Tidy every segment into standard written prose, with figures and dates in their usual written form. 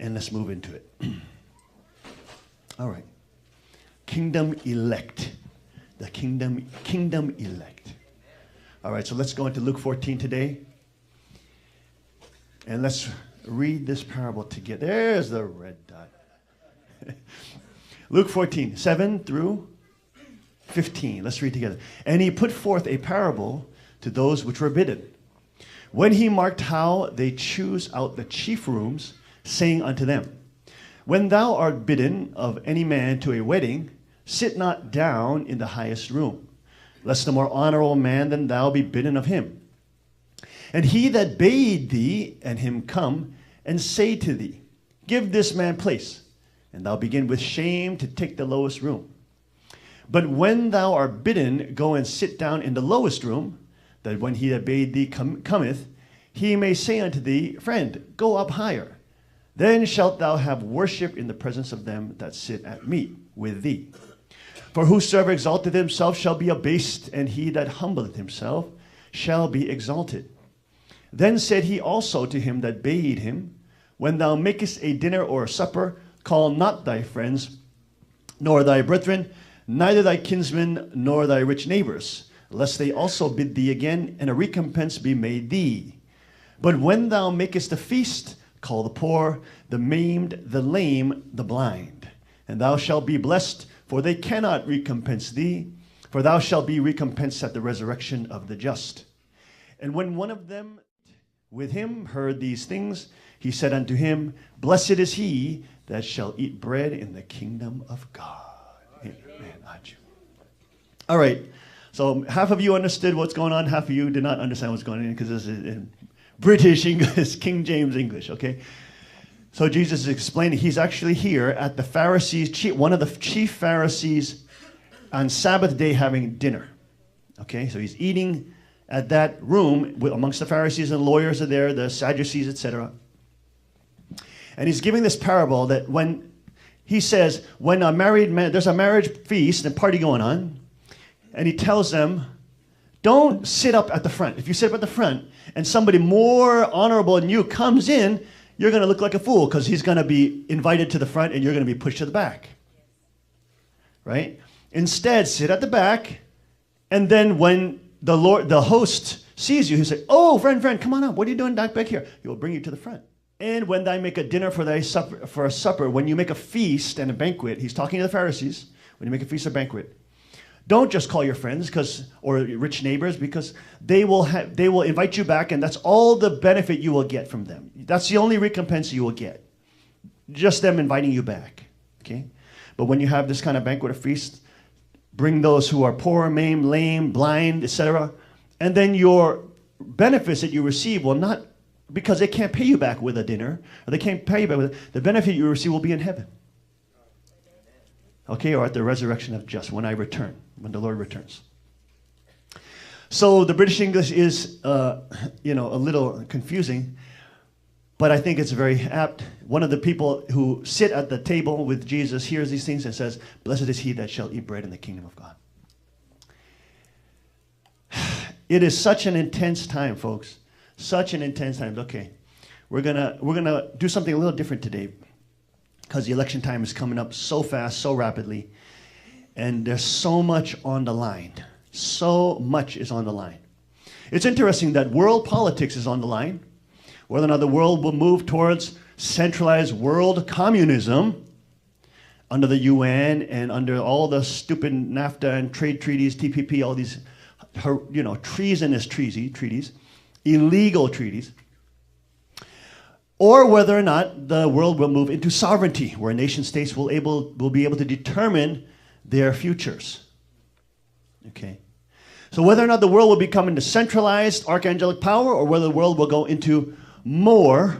and let's move into it. All right. Kingdom elect. The kingdom elect. All right, so let's go into Luke 14 today. And let's read this parable together. There's the red dot. Luke 14, 7 through 15. Let's read together. And he put forth a parable to those which were bidden. When he marked how they choose out the chief rooms, saying unto them, When thou art bidden of any man to a wedding, sit not down in the highest room, lest a more honorable man than thou be bidden of him. And he that bade thee and him come and say to thee, Give this man place, and thou begin with shame to take the lowest room. But when thou art bidden, go and sit down in the lowest room, that when he that bade thee cometh, he may say unto thee, Friend, go up higher. Then shalt thou have worship in the presence of them that sit at meat with thee. For whosoever exalteth himself shall be abased, and he that humbleth himself shall be exalted. Then said he also to him that bade him, When thou makest a dinner or a supper, call not thy friends, nor thy brethren, neither thy kinsmen, nor thy rich neighbors, lest they also bid thee again, and a recompense be made thee. But when thou makest a feast, call the poor, the maimed, the lame, the blind. And thou shalt be blessed, for they cannot recompense thee, for thou shalt be recompensed at the resurrection of the just. And when one of them with him heard these things, he said unto him, Blessed is he that shall eat bread in the kingdom of God. Amen. All right. So half of you understood what's going on. Half of you did not understand what's going on because this is in British English, King James English, okay? So Jesus is explaining he's actually here at the Pharisees, one of the chief Pharisees on Sabbath day having dinner, okay? So he's eating at that room amongst the Pharisees and lawyers are there, the Sadducees, etc. And he's giving this parable that when he says, when a married man, there's a marriage feast and party going on, and he tells them, don't sit up at the front. If you sit up at the front and somebody more honorable than you comes in, you're going to look like a fool because he's going to be invited to the front and you're going to be pushed to the back. Right? Instead, sit at the back, and then when the host sees you, he'll say, oh, friend, come on up. What are you doing back here? He will bring you to the front. And when I make a dinner for a supper, when you make a feast and a banquet, he's talking to the Pharisees, when you make a feast or banquet, don't just call your friends or rich neighbors, because they will invite you back, and that's all the benefit you will get from them. That's the only recompense you will get, just them inviting you back. Okay, but when you have this kind of banquet or feast, bring those who are poor, maimed, lame, blind, etc., and then your benefits that you receive will not, because they can't pay you back with a dinner, or they can't pay you back with the benefit you receive will be in heaven. Okay, or at the resurrection of just, when I return, when the Lord returns. So the British English is, a little confusing, but I think it's very apt. One of the people who sit at the table with Jesus hears these things and says, blessed is he that shall eat bread in the kingdom of God. It is such an intense time, folks. Such an intense time. Okay, we're gonna do something a little different today, because the election time is coming up so fast, so rapidly, and there's so much on the line. So much is on the line. It's interesting that world politics is on the line. Whether or not the world will move towards centralized world communism under the UN and under all the stupid NAFTA and trade treaties, TPP, all these, treasonous treaties, illegal treaties, or whether or not the world will move into sovereignty, where nation states will be able to determine their futures. Okay, so whether or not the world will become into centralized archangelic power, or whether the world will go into more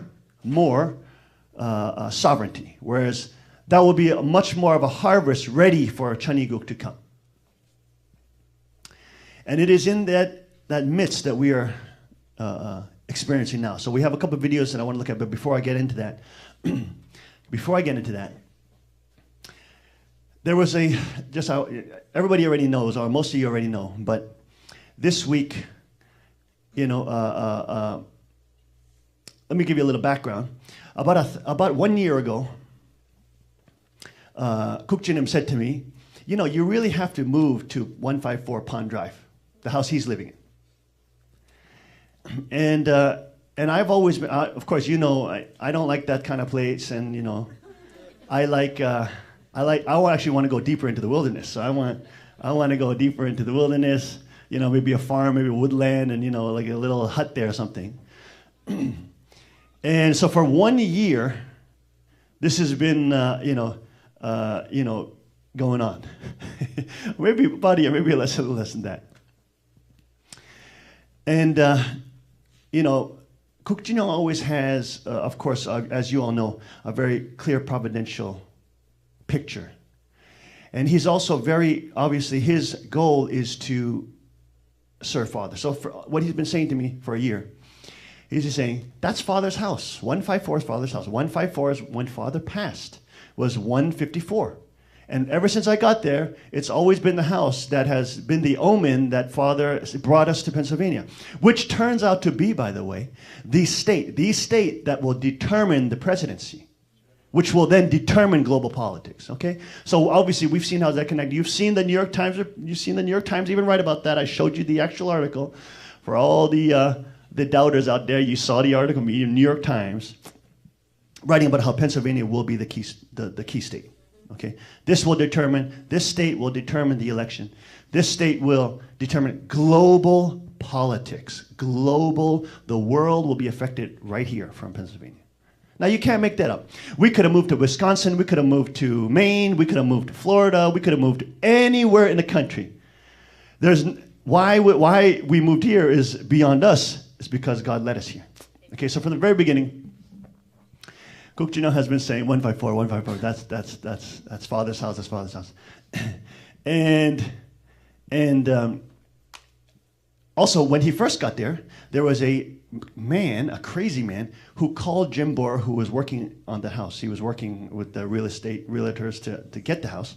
sovereignty, whereas that will be much more of a harvest ready for Chaniguk to come. And it is in that midst that we are experiencing now. So we have a couple of videos that I want to look at, but before I get into that, there was everybody already knows, or most of you already know, but this week, let me give you a little background. About 1 year ago, Kuk Jinim said to me, you know, you really have to move to 154 Pond Drive, the house he's living in. And I've always been, of course, you know, I don't like that kind of place, and you know, I actually want to go deeper into the wilderness. So I want to go deeper into the wilderness. You know, maybe a farm, maybe woodland, and you know, like a little hut there or something. And so for 1 year, this has been, going on. Maybe about a year, maybe less than that. And Kuk Jinyo always has, of course, as you all know, a very clear providential picture. And he's also obviously, his goal is to serve Father. So what he's been saying to me for a year, he's just saying, that's Father's house. 154 is Father's house. 154 is when Father passed, was 154. And ever since I got there, it's always been the house that has been the omen that Father brought us to Pennsylvania, which turns out to be, by the way, the state that will determine the presidency, which will then determine global politics, okay? So obviously, we've seen how that connected. You've seen the New York Times even write about that. I showed you the actual article. For all the doubters out there, you saw the article in the New York Times writing about how Pennsylvania will be the key state. Okay, this state will determine the election. This state will determine global politics. The world will be affected right here from Pennsylvania. Now, you can't make that up. We could have moved to Wisconsin. We could have moved to Maine. We could have moved to Florida. We could have moved anywhere in the country. Why we moved here is beyond us. It's because God led us here. Okay, so from the very beginning, Kuk Jinyo has been saying 154. That's Father's house. That's Father's house. And also, when he first got there was a crazy man, who called Jim Bohr, who was working on the house. He was working with the real estate realtors to get the house.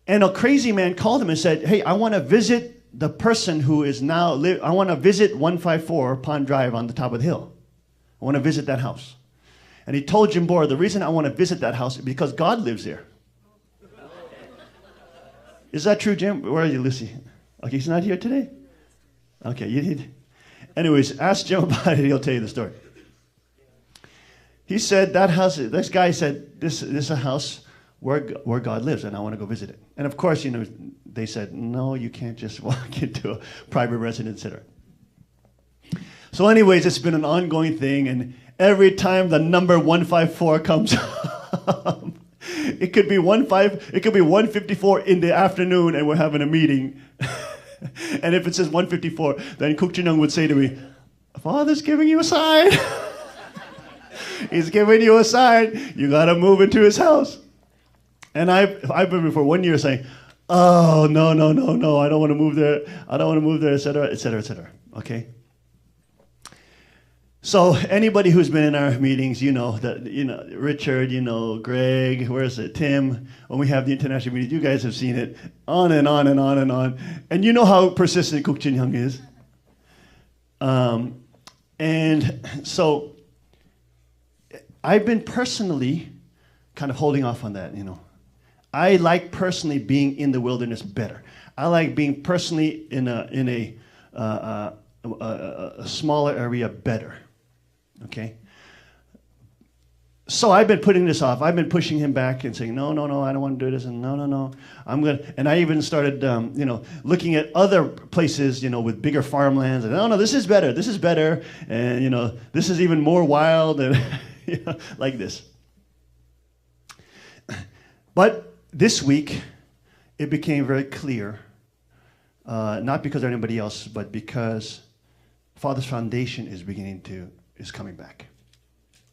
And a crazy man called him and said, hey, I want to visit the person who is now, I want to visit 154 Pond Drive on the top of the hill. I want to visit that house. And he told Jim Bohr, the reason I want to visit that house is because God lives there. Is that true, Jim? Where are you, Lucy? Okay, he's not here today? Okay, you did. Anyways, ask Jim about it. He'll tell you the story. He said this guy said, this is a house where God lives, and I want to go visit it. And of course, you know, they said, no, you can't just walk into a private residence, etc. So anyways, it's been an ongoing thing, and every time the number 154 comes up, it could be 154 in the afternoon, and we're having a meeting. And if it says 154, then Kuk Jinyo would say to me, Father's giving you a sign. He's giving you a sign. You got to move into his house. And I've been for 1 year saying, oh, no, I don't want to move there. I don't want to move there, et cetera, et cetera, et cetera. Okay? So anybody who's been in our meetings, you know that, you know, Richard, you know, Greg, where is it, Tim, when we have the international meetings, you guys have seen it, on and on and on and on. And you know how persistent Kuk Jinyo is. And so I've been personally kind of holding off on that, you know. I like personally being in the wilderness better. I like being personally in a smaller area better. Okay? So I've been putting this off. I've been pushing him back and saying, no, I don't want to do this, and no, I'm going to, and I even started, looking at other places, you know, with bigger farmlands, and no, this is better, and, you know, this is even more wild, and, you know, like this. But this week, it became very clear, not because of anybody else, but because Father's Foundation is coming back.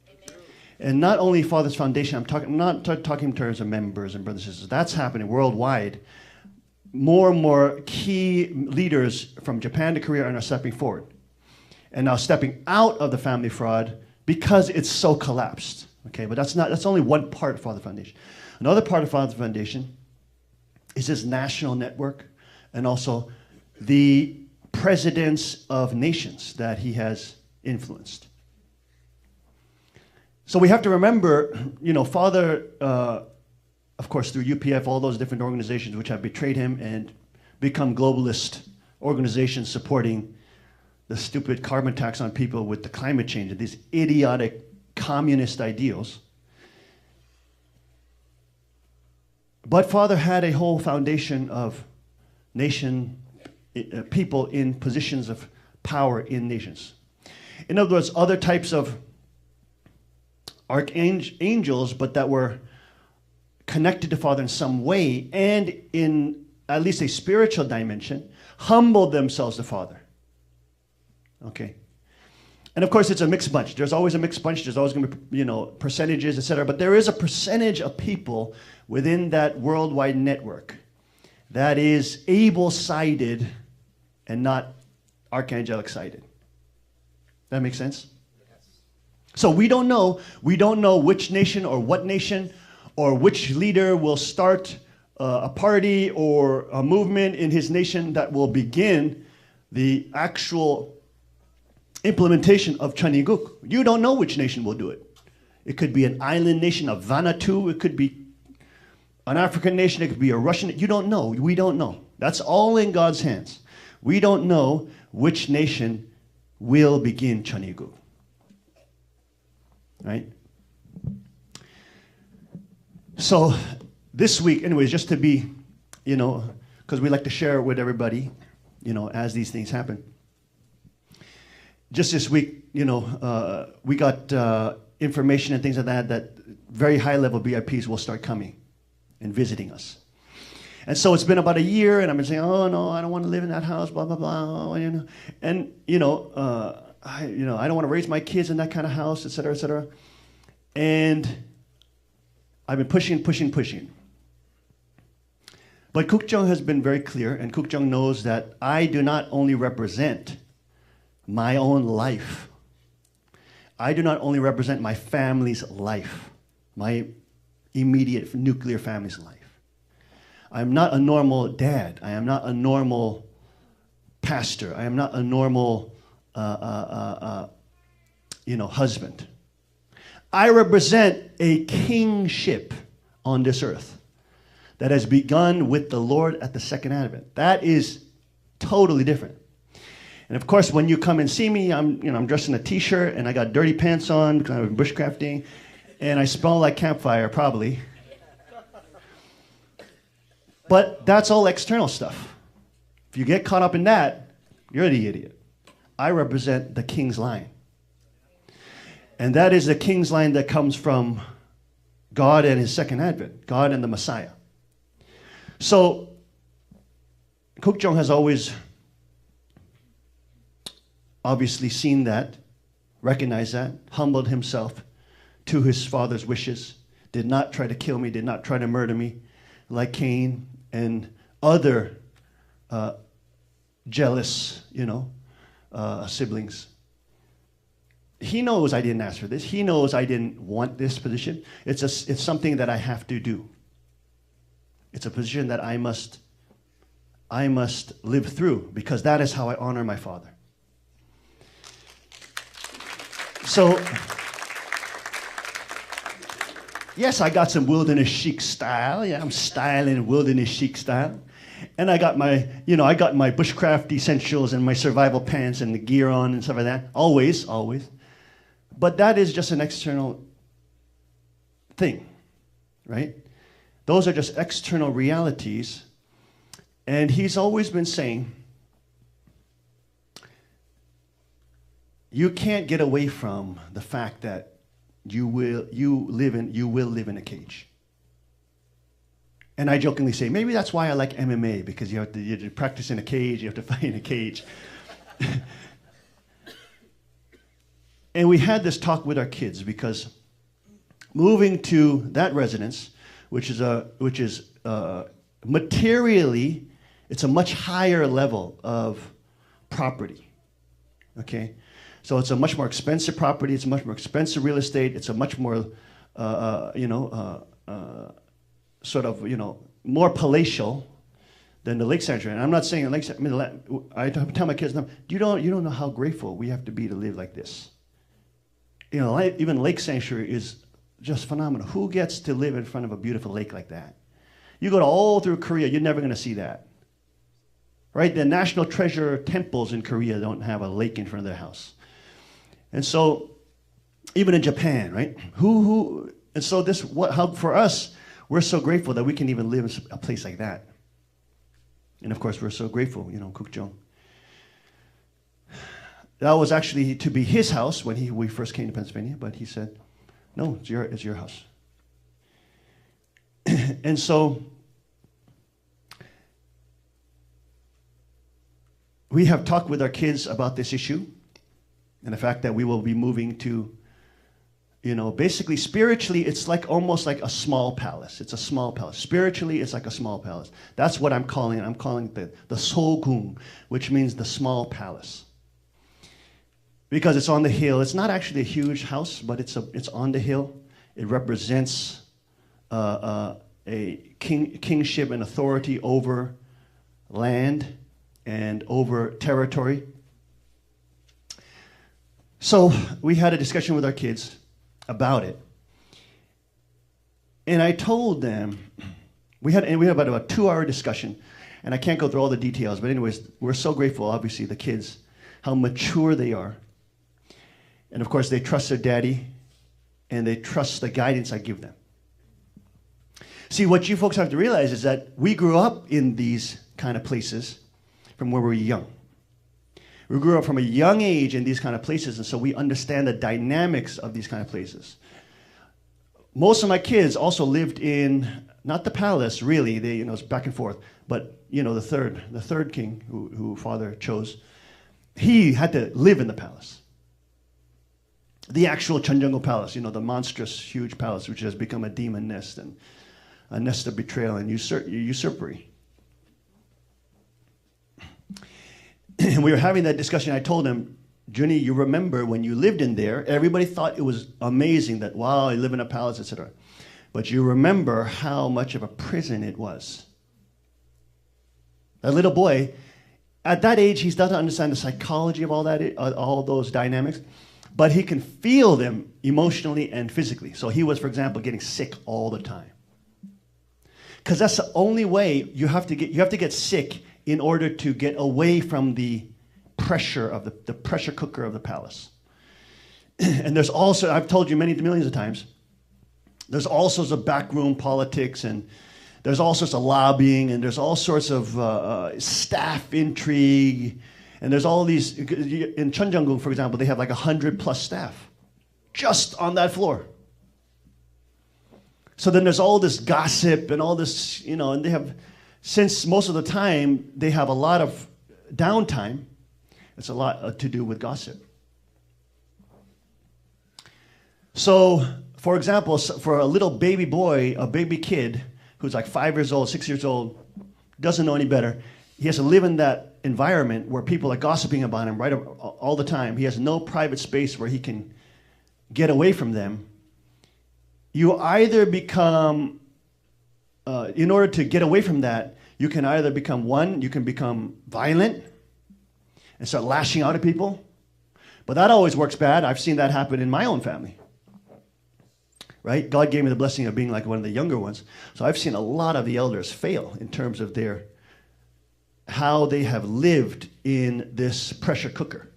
Amen. And not only Father's Foundation, I'm not talking in terms of members and brothers and sisters. That's happening worldwide. More and more key leaders from Japan to Korea are now stepping forward. And now stepping out of the family fraud because it's so collapsed. Okay, but that's only one part of Father Foundation. Another part of Father Foundation is this national network, and also the presidents of nations that he has influenced. So we have to remember, Father, of course, through UPF, all those different organizations which have betrayed him and become globalist organizations supporting the stupid carbon tax on people with the climate change and these idiotic communist ideals. But Father had a whole foundation of people in positions of power in nations. In other words, other types of archangels, but that were connected to Father in some way, and in at least a spiritual dimension, humbled themselves to Father. Okay. And of course, it's a mixed bunch. There's always a mixed bunch. There's always going to be, percentages, etc. But there is a percentage of people within that worldwide network that is able-sided and not archangelic-sided. That makes sense? Yes. So we don't know which nation or what nation or which leader will start a party or a movement in his nation that will begin the actual implementation of Chaniguk. You don't know which nation will do it. It could be an island nation of Vanuatu. It could be an African nation. It could be a Russian. You don't know. We don't know. That's all in God's hands. We don't know which nation will begin Chaniguk. Right? So this week, anyways, just to be, because we like to share with everybody, as these things happen. Just this week, we got information and things like that very high-level VIPs will start coming and visiting us. And so it's been about a year, and I've been saying, oh, no, I don't want to live in that house, blah, blah, blah. And, I don't want to raise my kids in that kind of house, et cetera, et cetera. And I've been pushing. But Kukjong has been very clear, and Kukjong knows that I do not only represent my own life. I do not only represent my family's life, my immediate nuclear family's life. I'm not a normal dad. I am not a normal pastor. I am not a normal, husband. I represent a kingship on this earth that has begun with the Lord at the second advent. That is totally different. And of course, when you come and see me, I'm dressed in a t-shirt and I got dirty pants on because I'm bushcrafting, and I smell like campfire probably. But that's all external stuff. If you get caught up in that, you're the idiot. I represent the king's line. And that is the king's line that comes from God and his second advent, God and the Messiah. So, Kukjong has always obviously seen that, recognized that, humbled himself to his father's wishes, did not try to kill me, did not try to murder me, like Cain and other jealous, siblings. He knows I didn't ask for this. He knows I didn't want this position. It's something that I have to do. It's a position that I must live through, because that is how I honor my father. So, yes, I got some wilderness chic style. Yeah, I'm styling wilderness chic style. And I got my bushcraft essentials and my survival pants and the gear on and stuff like that. Always. But that is just an external thing, right? Those are just external realities. And he's always been saying, you can't get away from the fact that you will live in a cage. And I jokingly say, maybe that's why I like MMA, because you have to practice in a cage, you have to fight in a cage. And we had this talk with our kids, because moving to that residence, which is materially, it's a much higher level of property. Okay, so it's a much more expensive property. It's a much more expensive real estate. It's a much more, more palatial than the Lake Sanctuary. And I'm not saying Lake Sanctuary. I tell my kids, you don't know how grateful we have to be to live like this. even Lake Sanctuary is just phenomenal. Who gets to live in front of a beautiful lake like that? You go all through Korea, you're never going to see that. Right? The national treasure temples in Korea don't have a lake in front of their house. And so, even in Japan, right? And so for us, we're so grateful that we can even live in a place like that. And of course, we're so grateful, Kukjong. That was actually to be his house when we first came to Pennsylvania, but he said, no, it's your house. And so, we have talked with our kids about this issue and the fact that we will be moving to, basically spiritually, it's almost like a small palace. It's a small palace. Spiritually, it's like a small palace. That's what I'm calling it. I'm calling it the Sogung, which means the small palace. Because it's on the hill. It's not actually a huge house, but it's on the hill. It represents a kingship and authority over land and over territory. So we had a discussion with our kids about it. And I told them, we had about a 2-hour discussion, and I can't go through all the details, but anyways, we're so grateful, obviously, the kids, how mature they are. And of course, they trust their daddy, and they trust the guidance I give them. See, what you folks have to realize is that we grew up in these kind of places from when we were young. We grew up from a young age in these kind of places, and so we understand the dynamics of these kind of places. Most of my kids also lived in, not the palace, really, they, it's back and forth, but, the third king who father chose, he had to live in the palace. The actual Chunjungo Palace, the monstrous, huge palace, which has become a demon nest and a nest of betrayal and usurpery. And we were having that discussion. I told him, Junie, you remember when you lived in there, everybody thought it was amazing that, wow, you live in a palace, etc. But you remember how much of a prison it was. That little boy, at that age, he doesn't understand the psychology of all those dynamics. But he can feel them emotionally and physically. So he was, for example, getting sick all the time. Because that's the only way you have to get sick in order to get away from the pressure of the pressure cooker of the palace. And there's also, I've told you millions of times, there's all sorts of backroom politics, and there's all sorts of lobbying, and there's all sorts of staff intrigue. And there's all these, in Chunjungung, for example, they have 100+ staff just on that floor. So then there's all this gossip and all this, and they have, since most of the time they have a lot of downtime, it's a lot to do with gossip. So, for example, for a little baby boy, a baby kid who's 5 years old, 6 years old, doesn't know any better, he has to live in that environment where people are gossiping about him all the time. He has no private space where he can get away from them. You either become, in order to get away from that, you can either become you can become violent and start lashing out at people. But that always works bad. I've seen that happen in my own family. Right? God gave me the blessing of being one of the younger ones. So I've seen a lot of the elders fail in terms of how they have lived in this pressure cooker.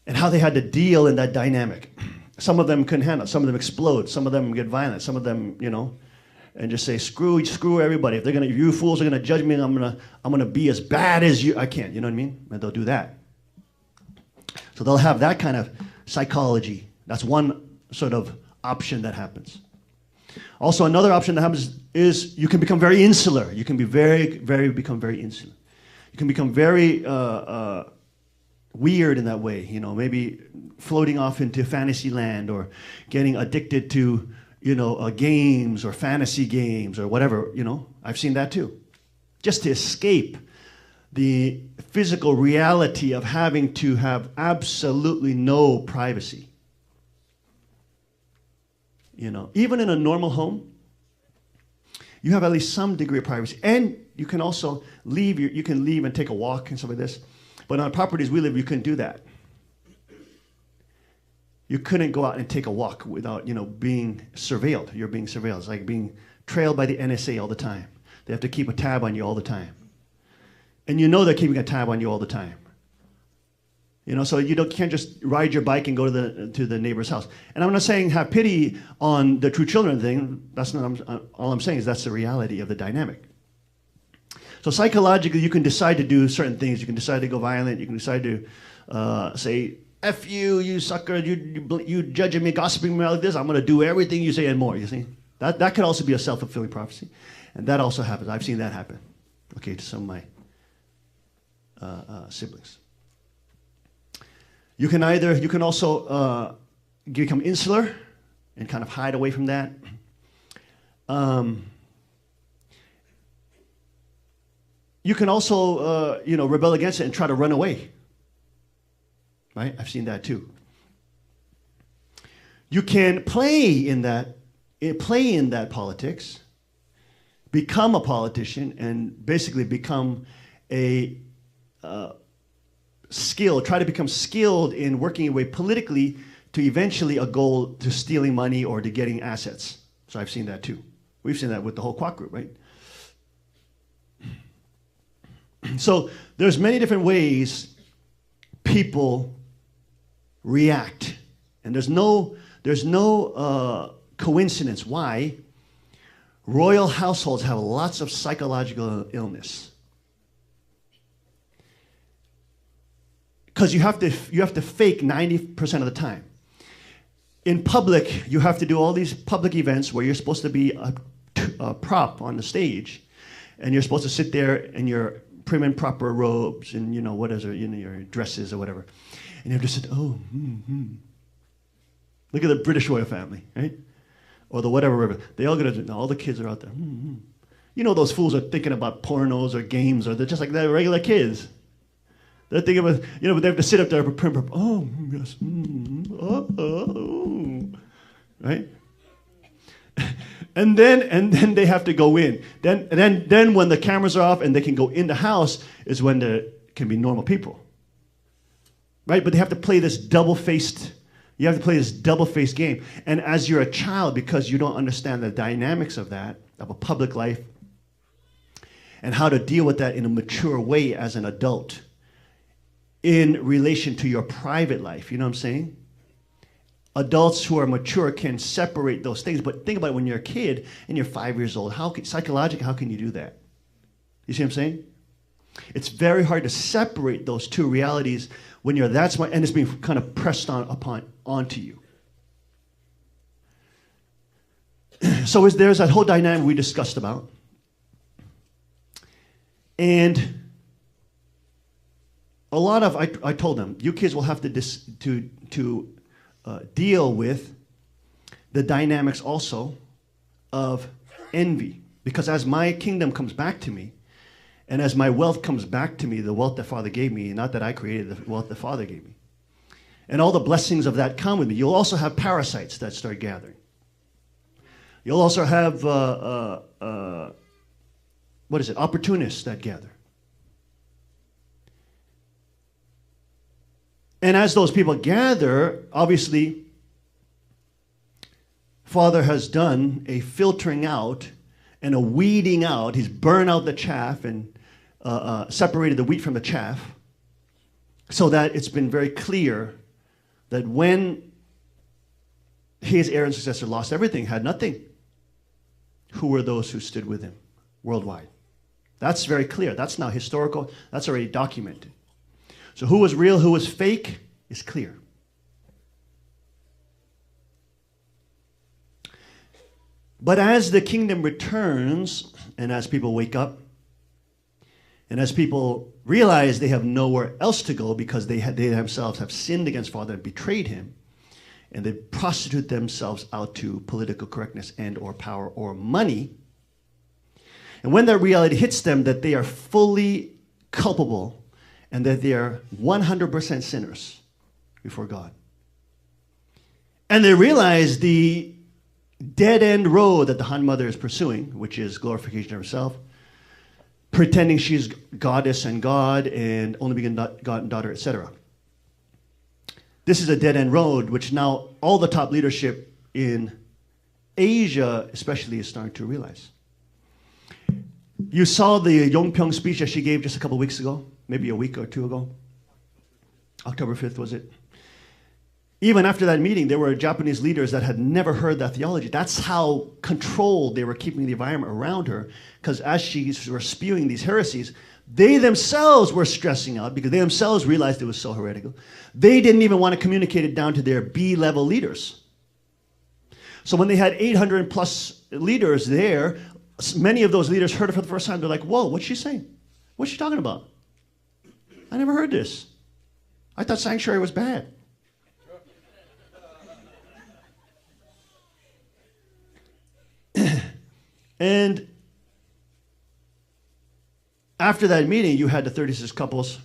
And how they had to deal in that dynamic. Some of them couldn't handle it. Some of them explode. Some of them get violent. Some of them, and just say, screw everybody. If you fools are gonna judge me, I'm gonna be as bad as I can. You know what I mean? And they'll do that. So they'll have that kind of psychology. That's one sort of option that happens. Also, another option that happens is you can become very insular. You can become very insular. You can become very weird in that way. Maybe floating off into fantasy land or getting addicted to, games or fantasy games or whatever. I've seen that too. Just to escape the physical reality of having to have absolutely no privacy. Even in a normal home, you have at least some degree of privacy. And you can also leave and take a walk and stuff like this. But on properties we live, you couldn't do that. you couldn't go out and take a walk without, being surveilled. You're being surveilled. It's like being trailed by the NSA all the time. They have to keep a tab on you all the time. And they're keeping a tab on you all the time. So you can't just ride your bike and go to the neighbor's house. And I'm not saying have pity on the true children thing. That's not all I'm saying is that's the reality of the dynamic. So psychologically, you can decide to do certain things. You can decide to go violent. You can decide to say, F you, you sucker, you judging me, gossiping me like this. I'm going to do everything you say and more, you see. That could also be a self-fulfilling prophecy. And that also happens. I've seen that happen, to some of my siblings. You can also become insular and kind of hide away from that. You can also, rebel against it and try to run away. Right? I've seen that too. You can play in that politics, become a politician, and basically become try to become skilled in working your way politically to eventually a goal to stealing money or to getting assets. So I've seen that too. We've seen that with the whole Quack group, right? So there's many different ways people react, and there's no coincidence why royal households have lots of psychological illness. Because you have to fake 90% of the time. In public, you have to do all these public events where you're supposed to be a prop on the stage, and you're supposed to sit there in your prim and proper robes and your dresses or whatever, and you have to sit. Look at the British royal family, right? Or the whatever. They all all the kids are out there. Those fools are thinking about pornos or games, or they're just like they're regular kids. They're thinking about, but they have to sit up there, oh, yes, right? And then they have to go in. Then when the cameras are off and they can go in the house is when there can be normal people, right? But they have to play this double-faced. You have to play this double-faced game. And as you're a child, because you don't understand the dynamics of that, of a public life, and how to deal with that in a mature way as an adult, in relation to your private life, you know what I'm saying? Adults who are mature can separate those things, but think about it when you're a kid and you're 5 years old. Psychologically, how can you do that? You see what I'm saying? It's very hard to separate those two realities when you're that smart, and it's being kind of pressed onto you. So there's that whole dynamic we discussed about. And a lot of, I told them, you kids will have to deal with the dynamics also of envy. Because as my kingdom comes back to me, and as my wealth comes back to me, the wealth that Father gave me, not that I created, the wealth that Father gave me, and all the blessings of that come with me, you'll also have parasites that start gathering. You'll also have, opportunists that gather. And as those people gather, obviously, Father has done a filtering out and a weeding out. He's burned out the chaff and separated the wheat from the chaff, so that it's been very clear that when his heir and successor lost everything, had nothing, who were those who stood with him worldwide? That's very clear. That's now historical. That's already documented. So who was real, who was fake, is clear. But as the kingdom returns, and as people wake up, and as people realize they have nowhere else to go because they themselves have sinned against Father and betrayed him, and they prostitute themselves out to political correctness and or power or money, and when that reality hits them that they are fully culpable and that they are 100% sinners before God, and they realize the dead-end road that the Han Mother is pursuing, which is glorification of herself, pretending she's goddess and God and only begotten daughter, etc. this is a dead-end road, which now all the top leadership in Asia especially is starting to realize. You saw the Yongpyong speech that she gave just a couple weeks ago, maybe a week or two ago. October 5th, was it? Even after that meeting, there were Japanese leaders that had never heard that theology. That's how controlled they were keeping the environment around her, because as she was spewing these heresies, they themselves were stressing out because they themselves realized it was so heretical. They didn't even want to communicate it down to their B-level leaders. So when they had 800 plus leaders there, many of those leaders heard it for the first time. They're like, whoa, what's she saying? What's she talking about? I never heard this. I thought sanctuary was bad. And after that meeting, you had the 36 couples,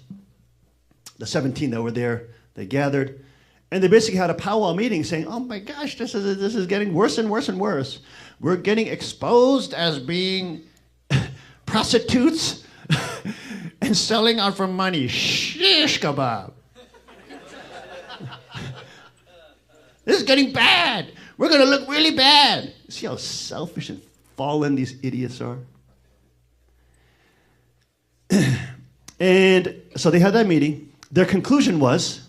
the 17 that were there. They gathered, and they basically had a powwow meeting saying, oh my gosh, this is getting worse and worse and worse. We're getting exposed as being prostitutes and selling out for money. Shish kebab. This is getting bad. We're going to look really bad. See how selfish and fallen these idiots are? And so they had that meeting. Their conclusion was,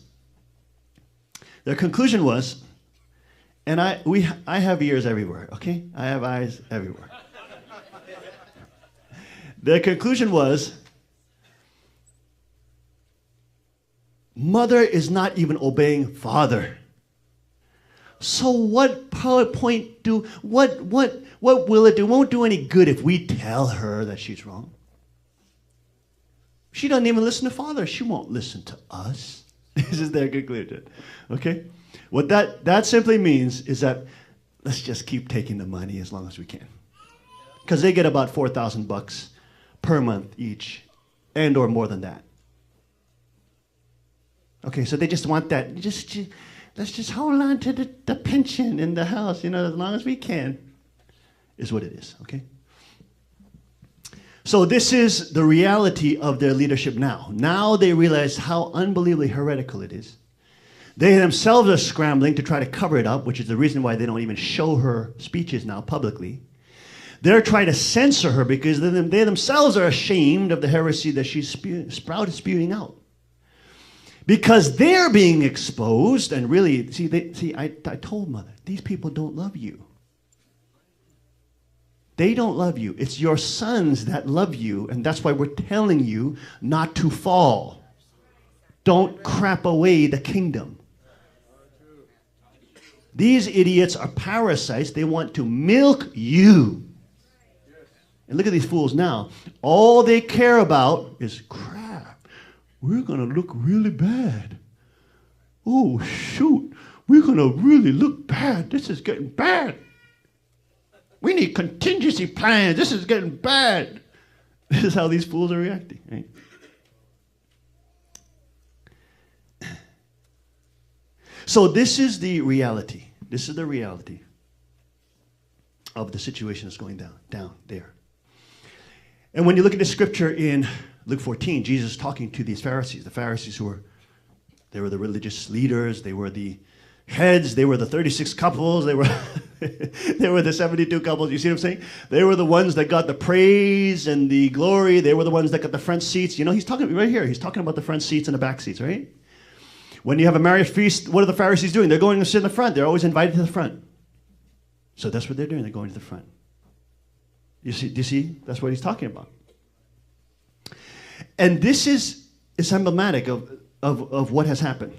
and I have ears everywhere, okay? I have eyes everywhere. Their conclusion was, mother is not even obeying father. So what point what will it do? It won't do any good if we tell her that she's wrong. She doesn't even listen to father. She won't listen to us. This is their conclusion. Okay? What that simply means is that let's just keep taking the money as long as we can. Because they get about $4,000 per month each, and or more than that. Okay, so they just want that. Let's just hold on to the pension in the house, as long as we can, is what it is, okay? So this is the reality of their leadership now. Now they realize how unbelievably heretical it is. They themselves are scrambling to try to cover it up, which is the reason why they don't even show her speeches now publicly. They're trying to censor her because they themselves are ashamed of the heresy that she's spewing out. Because they're being exposed, and really, I told mother, these people don't love you. They don't love you. It's your sons that love you, and that's why we're telling you not to fall. Don't crap away the kingdom. These idiots are parasites. They want to milk you. And look at these fools now. All they care about is crap. We're going to look really bad. Oh, shoot. We're going to really look bad. This is getting bad. We need contingency plans. This is getting bad. This is how these fools are reacting, right? So this is the reality. This is the reality of the situation that's going down there. And when you look at the scripture in Luke 14, Jesus is talking to these Pharisees. The Pharisees they were the religious leaders. They were the heads. They were the 36 couples. They were the 72 couples. You see what I'm saying? They were the ones that got the praise and the glory. They were the ones that got the front seats. He's talking right here. He's talking about the front seats and the back seats, right? When you have a marriage feast, what are the Pharisees doing? They're going to sit in the front. They're always invited to the front. So that's what they're doing. They're going to the front. Do you see? That's what he's talking about. And this is emblematic of what has happened.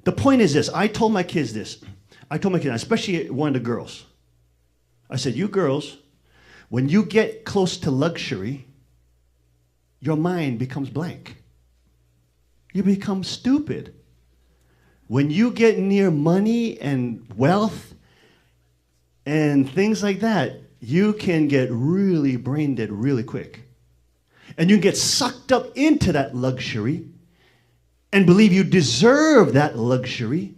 The point is this. I told my kids, especially one of the girls. I said, you girls, when you get close to luxury, your mind becomes blank. You become stupid. When you get near money and wealth and things like that, you can get really brain dead really quick. And you get sucked up into that luxury and believe you deserve that luxury.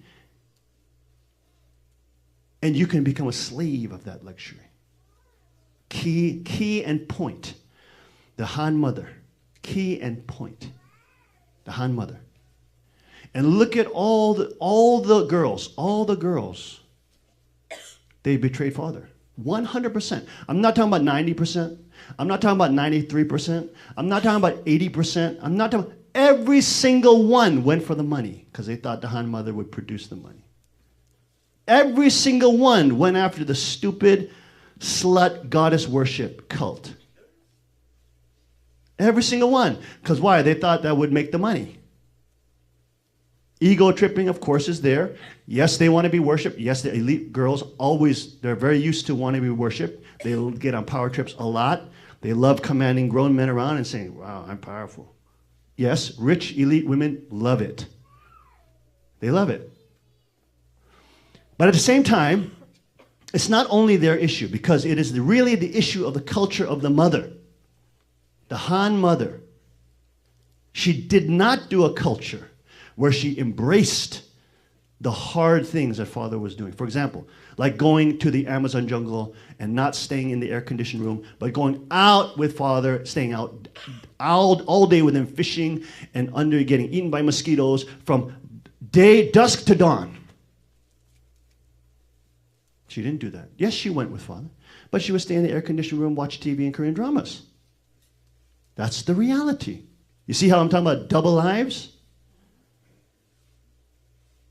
And you can become a slave of that luxury. Key and point. The Han mother. Key and point. The Han mother. And look at all the girls. They betrayed father. 100%. I'm not talking about 90%. I'm not talking about 93%. I'm not talking about 80%. I'm not talking. Every single one went for the money because they thought the Han mother would produce the money. Every single one went after the stupid slut goddess worship cult. Every single one. Because why? They thought that would make the money. Ego tripping, of course, is there. Yes, they want to be worshipped. Yes, the elite girls they're very used to wanting to be worshipped. They'll get on power trips a lot. They love commanding grown men around and saying, wow, I'm powerful. Yes, rich elite women love it. They love it. But at the same time, it's not only their issue, because it is really the issue of the culture of the mother, the Han mother. She did not do a culture where she embraced the hard things that father was doing. For example, like going to the Amazon jungle and not staying in the air-conditioned room, but going out with father, staying out all day with him, fishing and getting eaten by mosquitoes from dusk to dawn. She didn't do that. Yes, she went with father, but she would stay in the air-conditioned room, watch TV and Korean dramas. That's the reality. You see how I'm talking about double lives?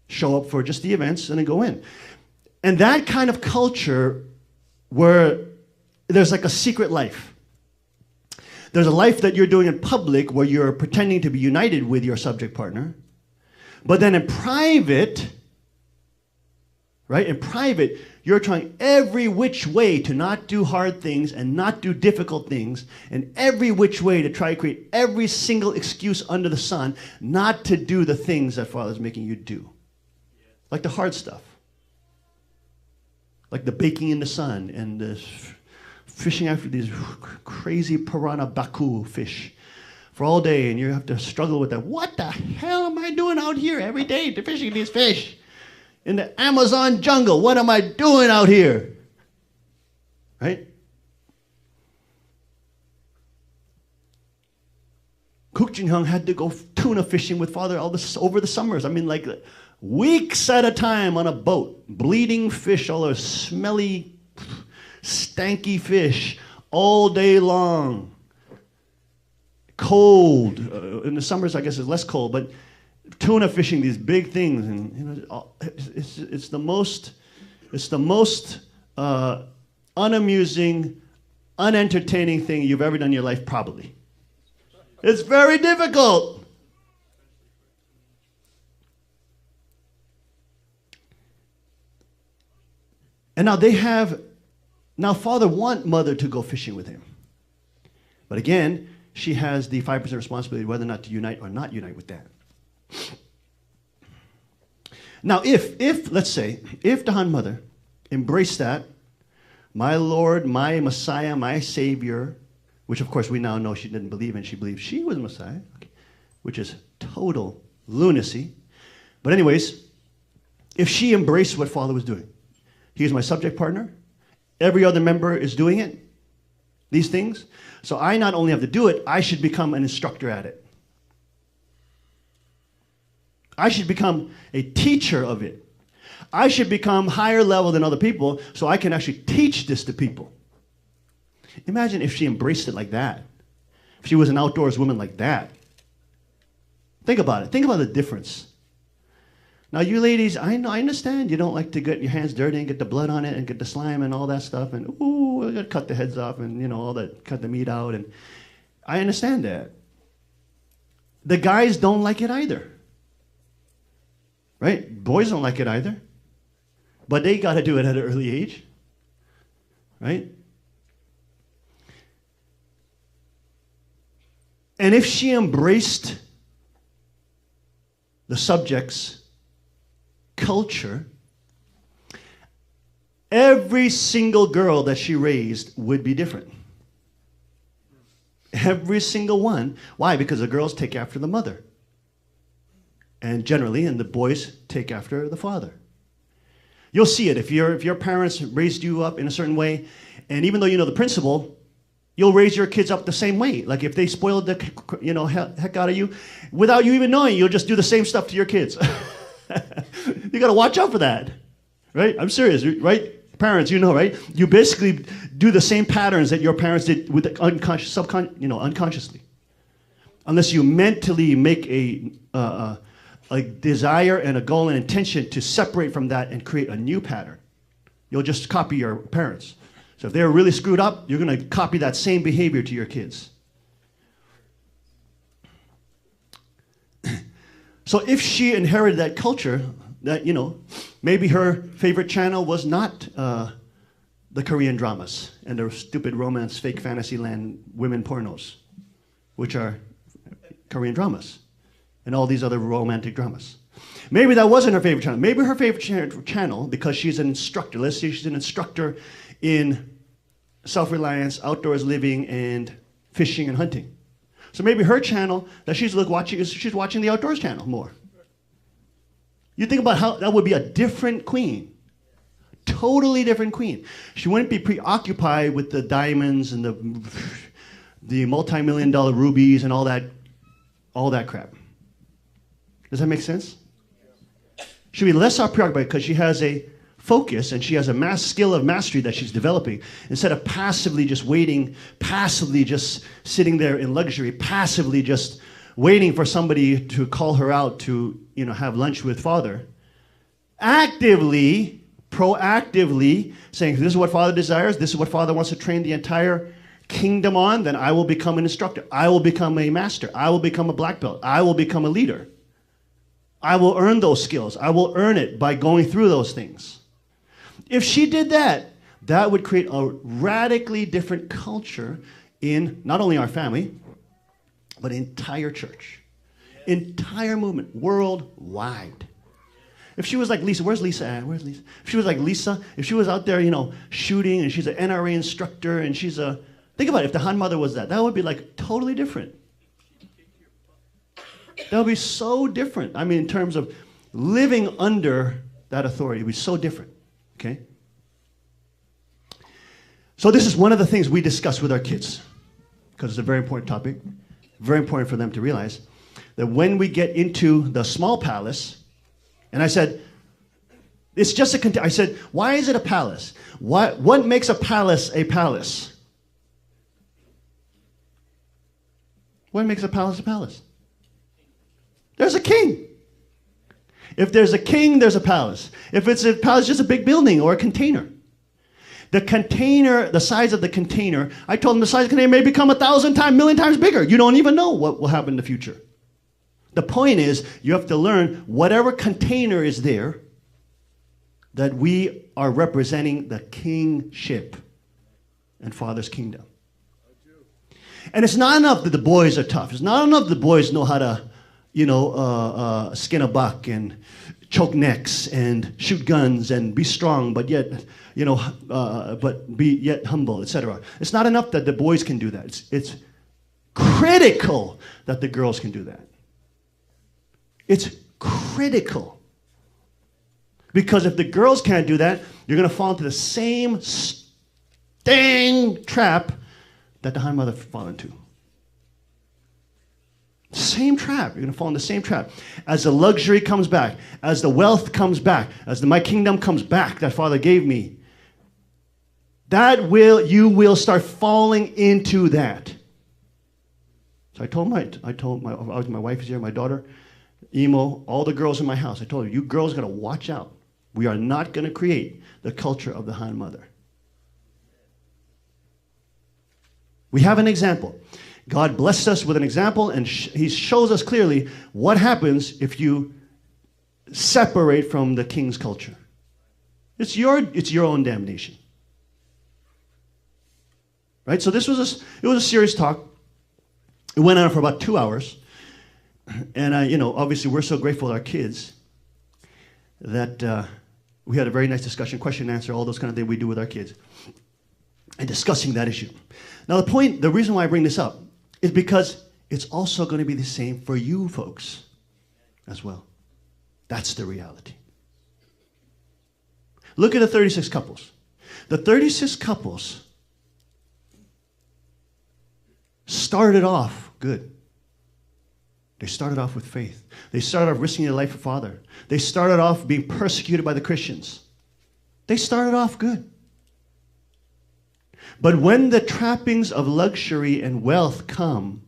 Show up for just the events and then go in. And that kind of culture where there's like a secret life. There's a life that you're doing in public where you're pretending to be united with your subject partner. But then in private, right? In private, you're trying every which way to not do hard things and not do difficult things, and every which way to try to create every single excuse under the sun not to do the things that Father's making you do. Like the hard stuff. Like the baking in the sun and the fishing after these crazy piranha baku fish for all day, and you have to struggle with that. What the hell am I doing out here every day to fishing these fish? In the Amazon jungle, what am I doing out here? Right? Kook Jin-hyung had to go tuna fishing with father over the summers. I mean, like weeks at a time on a boat. Bleeding fish, all those smelly, stanky fish all day long. Cold. In the summers, I guess it's less cold, but tuna fishing, these big things, and it's the most unamusing, unentertaining thing you've ever done in your life, probably. It's very difficult. And now father want mother to go fishing with him. But again, she has the 5% responsibility whether or not to unite or not unite with that. Now, let's say, if the Han mother embraced that, my Lord, my Messiah, my Savior, which of course we now know she didn't believe in, she believed she was Messiah, which is total lunacy. But anyways, if she embraced what Father was doing, he's my subject partner, every other member is doing it, these things, so I not only have to do it, I should become an instructor at it. I should become a teacher of it. I should become higher level than other people so I can actually teach this to people. Imagine if she embraced it like that. If she was an outdoors woman like that. Think about it. Think about the difference. Now, you ladies, I understand you don't like to get your hands dirty and get the blood on it and get the slime and all that stuff and, ooh, I got to cut the heads off and, all that, cut the meat out. And I understand that. The guys don't like it either. Right? Boys don't like it either. But they got to do it at an early age. Right? And if she embraced the subject's culture, every single girl that she raised would be different. Every single one. Why? Because the girls take after the mother. And the boys take after the father. You'll see it if your parents raised you up in a certain way, and even though you know the principle, you'll raise your kids up the same way. Like if they spoiled the heck out of you, without you even knowing, you'll just do the same stuff to your kids. You got to watch out for that, right? I'm serious, right? Parents, right? You basically do the same patterns that your parents did with the unconsciously, unless you mentally make a desire and a goal and intention to separate from that and create a new pattern. You'll just copy your parents. So if they're really screwed up, you're going to copy that same behavior to your kids. So if she inherited that culture, that, maybe her favorite channel was not the Korean dramas and the stupid romance, fake fantasy land women pornos, which are Korean dramas, and all these other romantic dramas. Maybe that wasn't her favorite channel. Maybe her favorite channel, because she's an instructor, let's say she's an instructor in self-reliance, outdoors living, and fishing and hunting. So maybe her channel that she's watching is she's watching the Outdoors channel more. You think about how that would be a different queen. Totally different queen. She wouldn't be preoccupied with the diamonds and the multi-million-dollar rubies and all that crap. Does that make sense? She'll be less preoccupied because she has a focus and she has a skill of mastery that she's developing. Instead of passively just waiting, passively just sitting there in luxury, passively just waiting for somebody to call her out to, have lunch with Father, actively, proactively saying, this is what Father desires, this is what Father wants to train the entire kingdom on, then I will become an instructor. I will become a master. I will become a black belt. I will become a leader. I will earn those skills. I will earn it by going through those things. If she did that, that would create a radically different culture in not only our family, but entire church. Entire movement, worldwide. If she was like Lisa, where's Lisa at? Where's Lisa? If she was like Lisa, if she was out there, shooting, and she's an NRA instructor, and she's think about it, if the Han Mother was that would be like totally different. That would be so different. I mean, in terms of living under that authority, it would be so different, okay? So this is one of the things we discuss with our kids, because it's a very important topic, very important for them to realize, that when we get into the small palace, and I said, it's just I said, why is it a palace? What makes a palace a palace? What makes a palace a palace? There's a king. If there's a king, there's a palace. If it's a palace, just a big building or a container. The container, the size of the container, I told them the size of the container may become 1,000 times, 1,000,000 times bigger. You don't even know what will happen in the future. The point is, you have to learn whatever container is there, that we are representing the kingship and Father's kingdom. And it's not enough that the boys are tough. It's not enough that the boys know how to, skin a buck and choke necks and shoot guns and be strong, but yet, but be yet humble, etc. It's not enough that the boys can do that. It's critical that the girls can do that. It's critical. Because if the girls can't do that, you're going to fall into the same trap that the Han Mother fell into. Same trap. You're going to fall in the same trap. As the luxury comes back, as the wealth comes back, as my kingdom comes back that Father gave me, you will start falling into that. So I told my wife is here, my daughter, Emo, all the girls in my house. I told her, you girls got to watch out. We are not going to create the culture of the Han Mother. We have an example. God blessed us with an example, and he shows us clearly what happens if you separate from the king's culture. It's your own damnation. Right? So it was a serious talk. It went on for about 2 hours. And obviously we're so grateful to our kids that we had a very nice discussion, question and answer, all those kind of things we do with our kids, and discussing that issue. Now the reason why I bring this up is because it's also going to be the same for you folks as well. That's the reality. Look at the 36 couples. The 36 couples started off good. They started off with faith. They started off risking their life for Father. They started off being persecuted by the Christians. They started off good. But when the trappings of luxury and wealth come,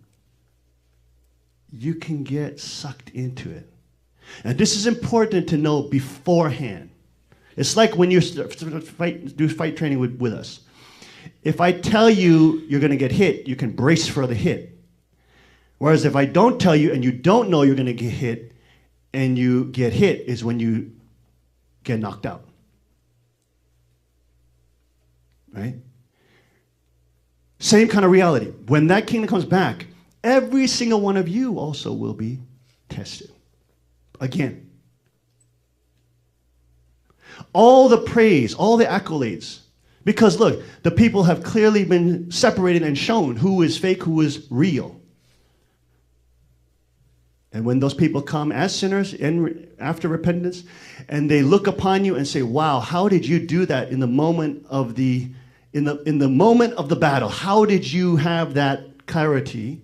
you can get sucked into it. And this is important to know beforehand. It's like when you do fight training with us. If I tell you you're going to get hit, you can brace for the hit. Whereas if I don't tell you and you don't know you're going to get hit and you get hit is when you get knocked out. Right? Same kind of reality. When that kingdom comes back, every single one of you also will be tested. Again. All the praise, all the accolades. Because look, the people have clearly been separated and shown who is fake, who is real. And when those people come as sinners after repentance, and they look upon you and say, wow, how did you do that in the moment of the moment of the battle? How did you have that clarity?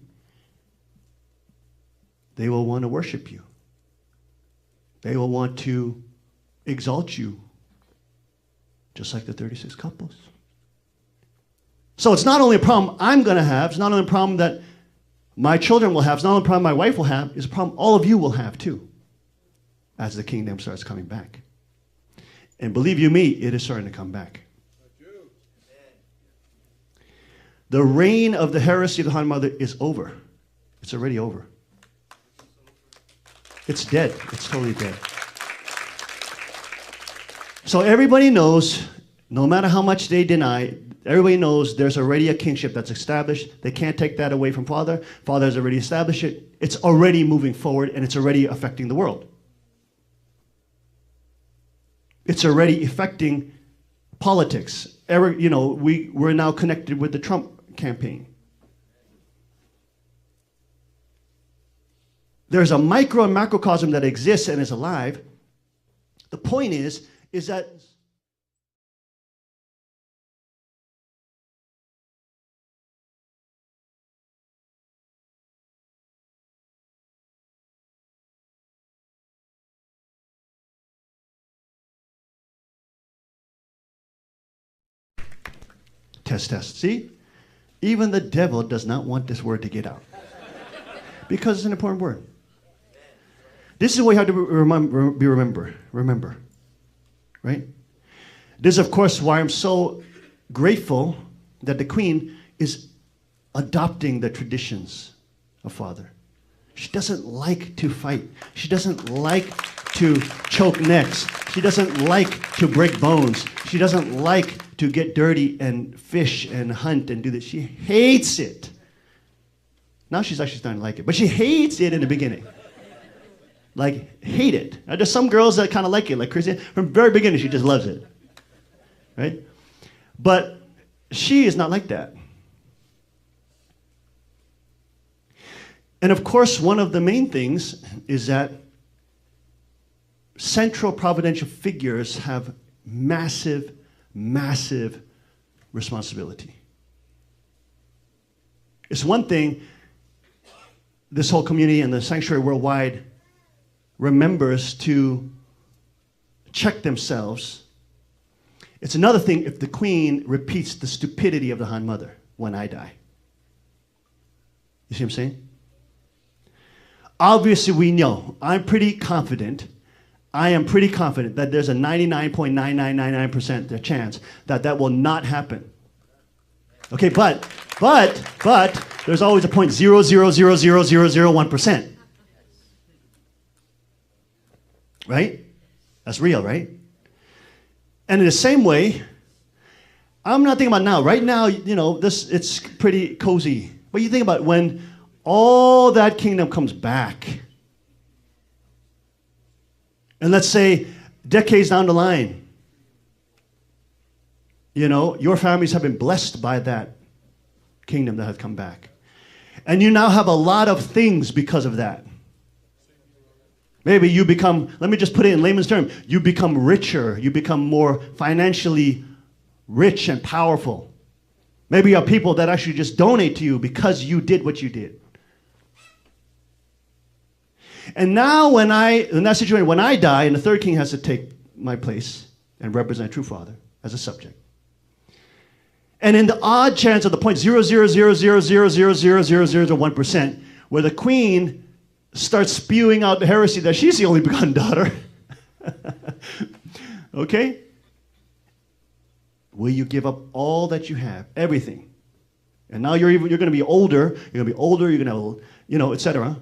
They will want to worship you. They will want to exalt you, just like the 36 couples. So it's not only a problem I'm going to have, it's not only a problem that my children will have, it's not only a problem my wife will have, it's a problem all of you will have too, as the kingdom starts coming back. And believe you me, it is starting to come back. The reign of the heresy of the Han Mother is over. It's already over. It's dead. It's totally dead. So everybody knows, no matter how much they deny, everybody knows there's already a kingship that's established. They can't take that away from Father. Father has already established it. It's already moving forward, and it's already affecting the world. It's already affecting politics. We're now connected with the Trump campaign. There's a micro and macrocosm that exists and is alive. The point is that test. See? Even the devil does not want this word to get out. Because it's an important word. This is what you have to remember. Right? This is, of course, why I'm so grateful that the Queen is adopting the traditions of Father. She doesn't like to fight. She doesn't like to choke necks. She doesn't like to break bones. She doesn't like to get dirty and fish and hunt and do this. She hates it. Now she's actually starting to like it. But she hates it in the beginning. Like, hate it. Now, there's some girls that kind of like it, like Chrissy. From the very beginning, she just loves it. Right? But she is not like that. And of course, one of the main things is that central providential figures have massive, massive responsibility. It's one thing this whole community and the sanctuary worldwide remembers to check themselves. It's another thing if the Queen repeats the stupidity of the Han Mother when I die. You see what I'm saying? Obviously, we know. I am pretty confident that there's a 99.9999% chance that that will not happen. Okay, but there's always a 0.0000001%. Right? That's real, right? And in the same way, I'm not thinking about now. Right now, it's pretty cozy. But you think about when all that kingdom comes back. And let's say decades down the line, your families have been blessed by that kingdom that has come back. And you now have a lot of things because of that. Maybe you become, let me just put it in layman's terms, you become richer, you become more financially rich and powerful. Maybe you have people that actually just donate to you because you did what you did. And now in that situation, when I die, and the third king has to take my place and represent true father as a subject. And in the odd chance of the 0.00000000001%, where the queen starts spewing out the heresy that she's the only begotten daughter, okay? Will you give up all that you have, everything? And now you're going to be older. You're going to have, etc.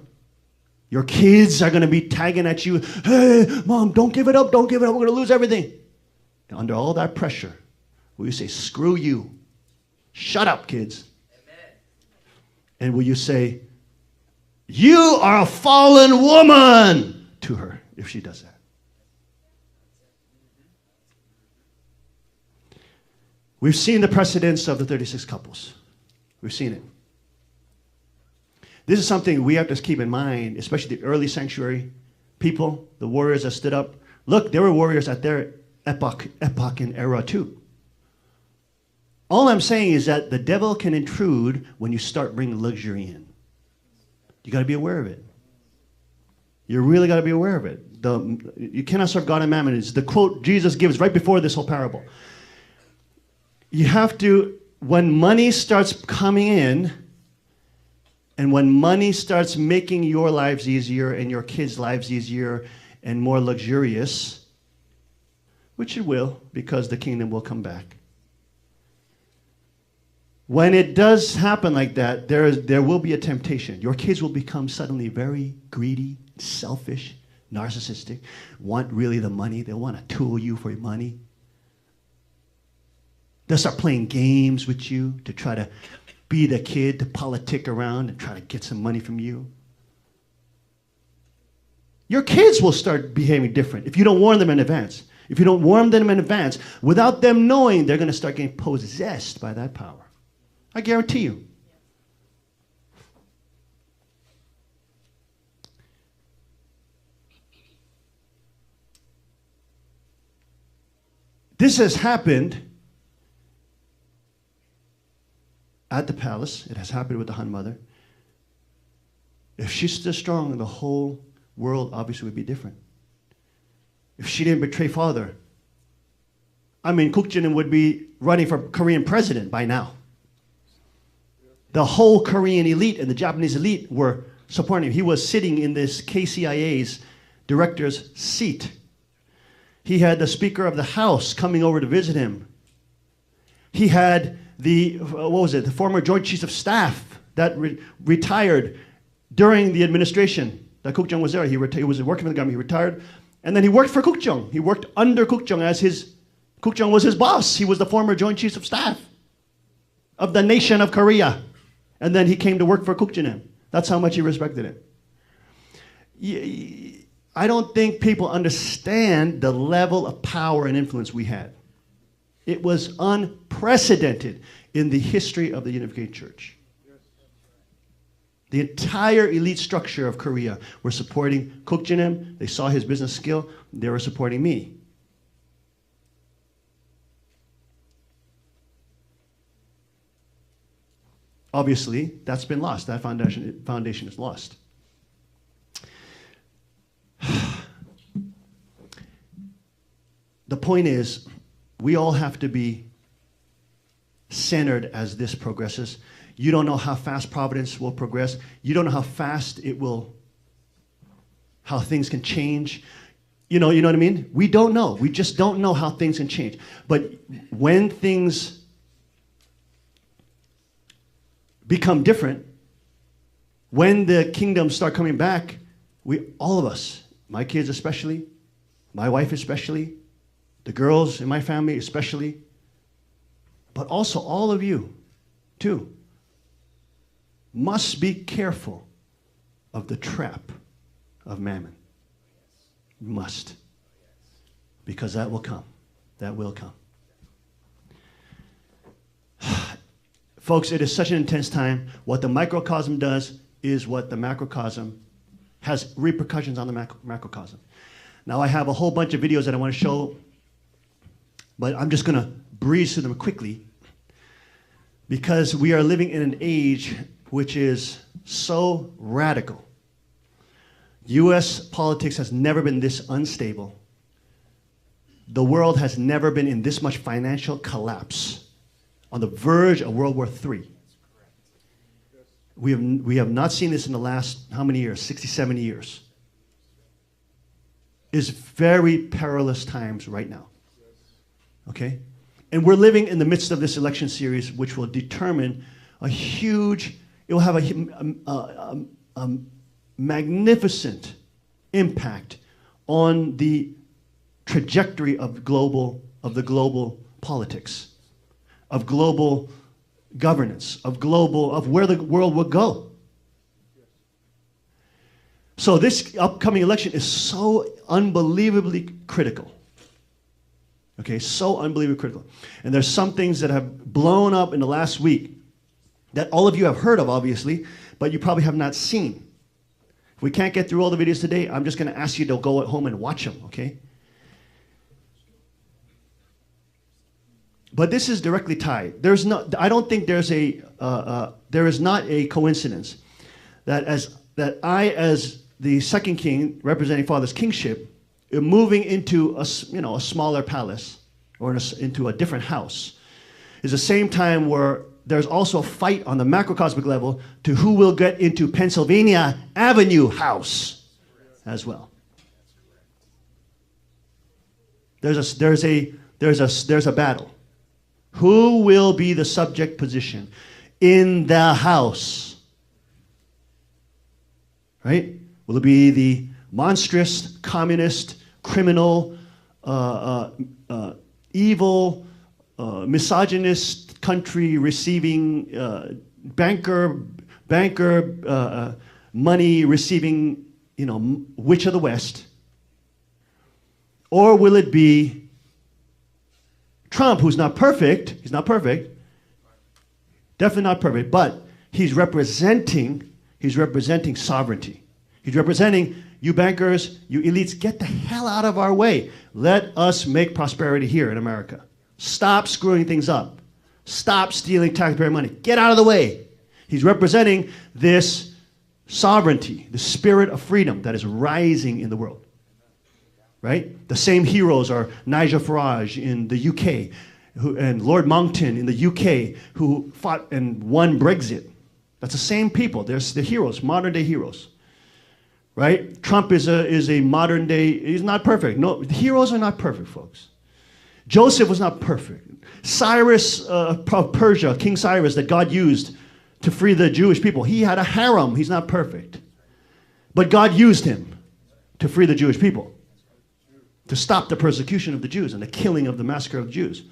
Your kids are going to be tagging at you. Hey, mom, don't give it up. Don't give it up. We're going to lose everything. And under all that pressure, will you say, screw you? Shut up, kids. Amen. And will you say, you are a fallen woman to her if she does that? We've seen the precedents of the 36 couples. We've seen it. This is something we have to keep in mind, especially the early sanctuary people, the warriors that stood up. Look, there were warriors at their epoch and era too. All I'm saying is that the devil can intrude when you start bringing luxury in. You got to be aware of it. You really got to be aware of it. You cannot serve God and mammon. It's the quote Jesus gives right before this whole parable. You have to, when money starts coming in, and when money starts making your lives easier and your kids' lives easier and more luxurious, which it will, because the kingdom will come back. When it does happen like that, there will be a temptation. Your kids will become suddenly very greedy, selfish, narcissistic, want really the money. They'll want to tool you for your money. They'll start playing games with you to try to be the kid, to politic around and try to get some money from you. Your kids will start behaving different if you don't warn them in advance. If you don't warn them in advance, without them knowing, they're going to start getting possessed by that power. I guarantee you. This has happened at the palace. It has happened with the Han mother. If she stood strong, the whole world obviously would be different. If she didn't betray father, Kuk Jin would be running for Korean president by now. The whole Korean elite and the Japanese elite were supporting him. He was sitting in this KCIA's director's seat. He had the Speaker of the House coming over to visit him. He had the former Joint Chiefs of Staff that retired during the administration that Kuk Jung was there. He was working for the government. He retired. And then he worked for Kuk Jung. He worked under Kuk Jung as Kuk Jung was his boss. He was the former Joint Chiefs of Staff of the nation of Korea. And then he came to work for Kuk Jung. That's how much he respected him. I don't think people understand the level of power and influence we had. It was unprecedented in the history of the Unified Church. The entire elite structure of Korea were supporting Kuk Jin. They saw his business skill. They were supporting me. Obviously, that's been lost. That foundation is lost. The point is, we all have to be centered as this progresses. You don't know how fast Providence will progress. You don't know how fast how things can change. You know what I mean? We don't know. We just don't know how things can change. But when things become different, when the kingdoms start coming back, all of us, my kids especially, my wife especially, the girls in my family especially, but also all of you too, must be careful of the trap of mammon. Must. Because that will come. That will come. Folks, it is such an intense time. What the microcosm does is what the macrocosm has repercussions on the macrocosm. Now I have a whole bunch of videos that I want to show, but I'm just going to breeze through them quickly. Because we are living in an age which is so radical. U.S. politics has never been this unstable. The world has never been in this much financial collapse, on the verge of World War III. We have not seen this in the last, how many years? 67 years. It's very perilous times right now. Okay? And we're living in the midst of this election series, which will determine a huge, it will have a magnificent impact on the trajectory of the global politics, of global governance, of where the world will go. So this upcoming election is so unbelievably critical. Okay, so unbelievably critical. And there's some things that have blown up in the last week that all of you have heard of, obviously, but you probably have not seen. If we can't get through all the videos today, I'm just going to ask you to go at home and watch them, okay? But this is directly tied. I don't think there is not a coincidence that I, as the second king, representing Father's kingship, moving into a smaller palace or into a different house, is the same time where there's also a fight on the macrocosmic level to who will get into Pennsylvania Avenue House as well. There's a battle. Who will be the subject position in the House? Right? Will it be the monstrous, communist, criminal, evil, misogynist country receiving banker money receiving, witch of the West? Or will it be Trump, who's not perfect? He's not perfect. Definitely not perfect, but he's representing sovereignty. He's representing you bankers, you elites, get the hell out of our way. Let us make prosperity here in America. Stop screwing things up. Stop stealing taxpayer money. Get out of the way. He's representing this sovereignty, the spirit of freedom that is rising in the world. Right? The same heroes are Nigel Farage in the UK and Lord Monckton in the UK who fought and won Brexit. That's the same people. There's the heroes, modern day heroes. Right? Trump is a modern day, he's not perfect. No, the heroes are not perfect, folks. Joseph was not perfect. Cyrus of Persia, King Cyrus that God used to free the Jewish people, he had a harem. He's not perfect. But God used him to free the Jewish people, to stop the persecution of the Jews and the killing of the massacre of the Jews.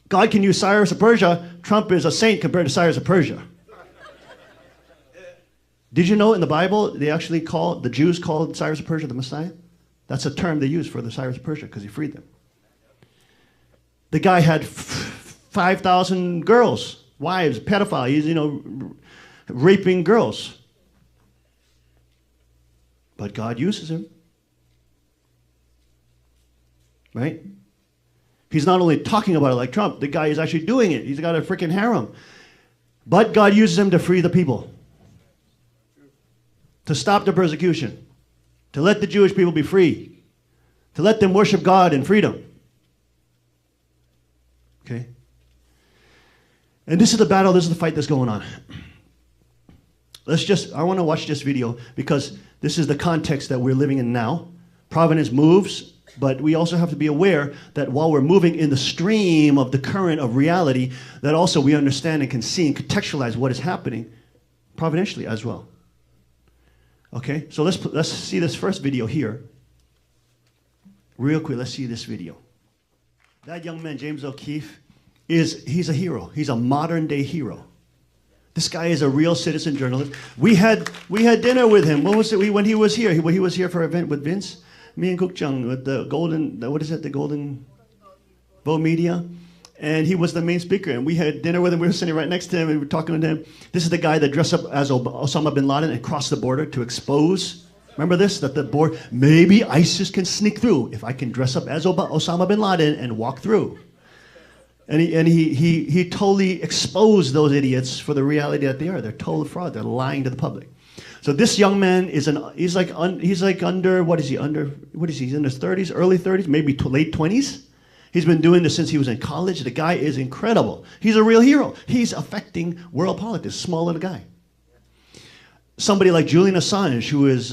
God can use Cyrus of Persia. Trump is a saint compared to Cyrus of Persia. Did you know in the Bible the Jews called Cyrus of Persia the Messiah? That's a term they use for the Cyrus of Persia because he freed them. The guy had 5,000 girls, wives, pedophile. He's, raping girls. But God uses him. Right? He's not only talking about it like Trump, the guy is actually doing it. He's got a freaking harem. But God uses him to free the people, to stop the persecution, to let the Jewish people be free, to let them worship God in freedom. Okay? And this is the battle, this is the fight that's going on. I want to watch this video because this is the context that we're living in now. Providence moves. But we also have to be aware that while we're moving in the stream of the current of reality, that also we understand and can see and contextualize what is happening providentially as well. Okay, so let's see this first video here. Real quick, let's see this video. That young man, James O'Keefe, he's a hero. He's a modern day hero. This guy is a real citizen journalist. We had dinner with him. What was it? When he was here? He was here for an event with Vince. Me and Cook Chung with the Golden Vote Media. And he was the main speaker. And we had dinner with him. We were sitting right next to him and we were talking with him. This is the guy that dressed up as Osama bin Laden and crossed the border to expose. Remember this? That the border, maybe ISIS can sneak through if I can dress up as Osama bin Laden and walk through. And he totally exposed those idiots for the reality that they are. They're total fraud. They're lying to the public. So this young man he's like under, what is he, he's in his 30s, early 30s, maybe late 20s. He's been doing this since he was in college. The guy is incredible. He's a real hero. He's affecting world politics, small little guy. Somebody like Julian Assange, who is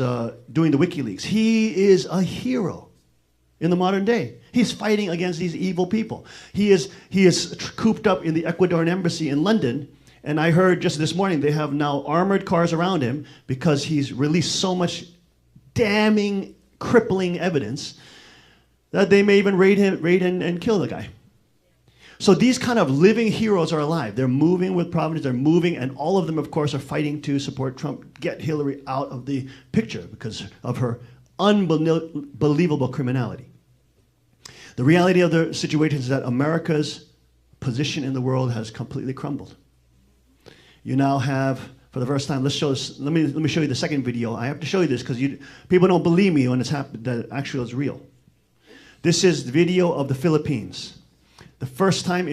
doing the WikiLeaks, he is a hero in the modern day. He's fighting against these evil people. He is cooped up in the Ecuadorian embassy in London, and I heard just this morning they have now armored cars around him because he's released so much damning, crippling evidence that they may even raid and kill the guy. So these kind of living heroes are alive. They're moving with providence, they're moving, and all of them, of course, are fighting to support Trump, get Hillary out of the picture because of her unbelievable criminality. The reality of the situation is that America's position in the world has completely crumbled. You now have, for the first time, let me show you the second video. I have to show you this because people don't believe me when it's happened, that actually it's real. This is the video of the Philippines. The first time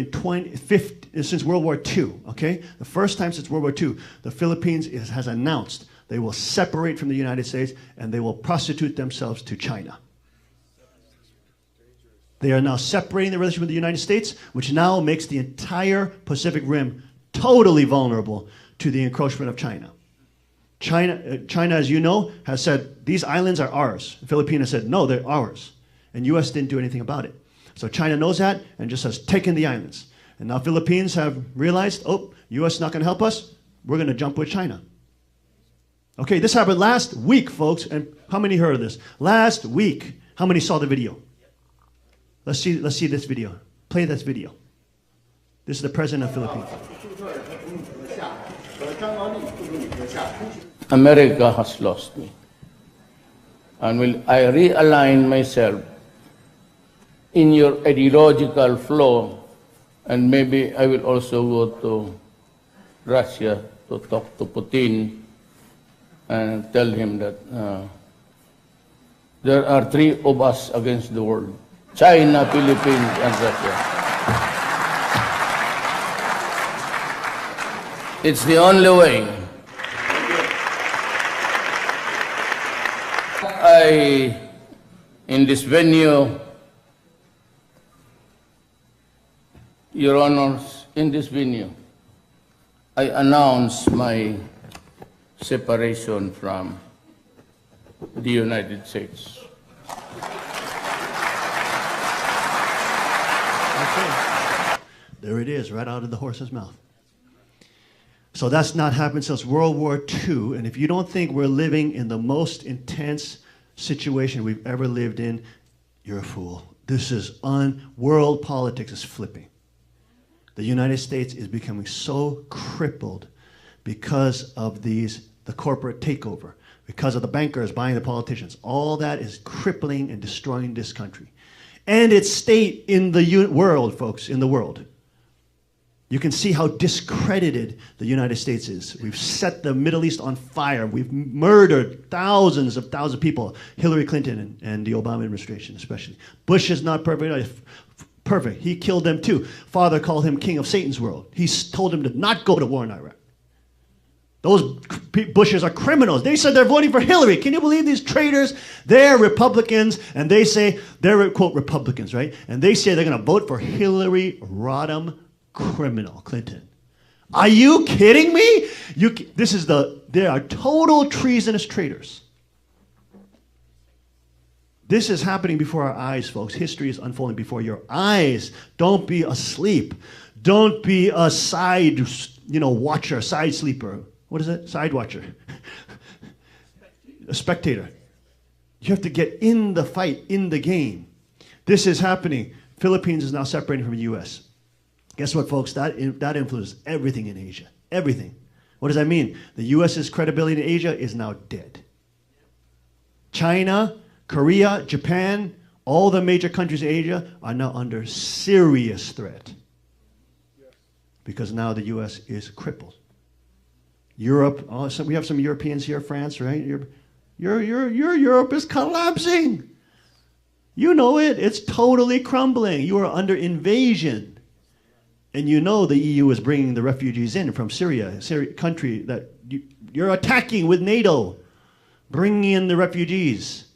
since World War II, okay? The first time since World War II, the Philippines has announced they will separate from the United States and they will prostitute themselves to China. They are now separating the relationship with the United States, which now makes the entire Pacific Rim totally vulnerable to the encroachment of China. China, as you know, has said, these islands are ours. The Philippines has said, no, they're ours. And U.S. didn't do anything about it. So China knows that and just has taken the islands. And now Philippines have realized, oh, U.S. is not going to help us. We're going to jump with China. Okay, this happened last week, folks. And how many heard of this? Last week. How many saw the video? Let's see this video. Play this video. This is the president of Philippines. America has lost me. And will I realign myself in your ideological flow, and maybe I will also go to Russia to talk to Putin and tell him that there are three of us against the world: China, Philippines, and Russia. It's the only way. In this venue, Your Honors, in this venue, I announce my separation from the United States. Okay. There it is, right out of the horse's mouth. So that's not happened since World War II, and if you don't think we're living in the most intense situation we've ever lived in, you're a fool. This is world politics is flipping. The United States is becoming so crippled because of the corporate takeover, because of the bankers buying the politicians. All that is crippling and destroying this country. And its state in the world, folks, in the world. You can see how discredited the United States is. We've set the Middle East on fire. We've murdered thousands of people. Hillary Clinton and the Obama administration especially. Bush is not perfect. He killed them too. Father called him king of Satan's world. He told him to not go to war in Iraq. Those Bushes are criminals. They said they're voting for Hillary. Can you believe these traitors? They're Republicans, and they say, they're, quote, Republicans, right? And they say they're going to vote for Hillary Rodham criminal Clinton. Are you kidding me? They are total treasonous traitors. This is happening before our eyes, folks. History is unfolding before your eyes. Don't be asleep. Don't be a side sleeper. What is it? Side watcher. A spectator. You have to get in the fight, in the game. This is happening. Philippines is now separating from the U.S. Guess what, folks? That influences everything in Asia. Everything. What does that mean? The U.S.'s credibility in Asia is now dead. China, Korea, Japan, all the major countries in Asia are now under serious threat. Because now the U.S. is crippled. Europe, we have some Europeans here, France, right? Your Europe is collapsing. You know it. It's totally crumbling. You are under invasion. And you know the EU is bringing the refugees in from Syria, a country that you're attacking with NATO, bringing in the refugees.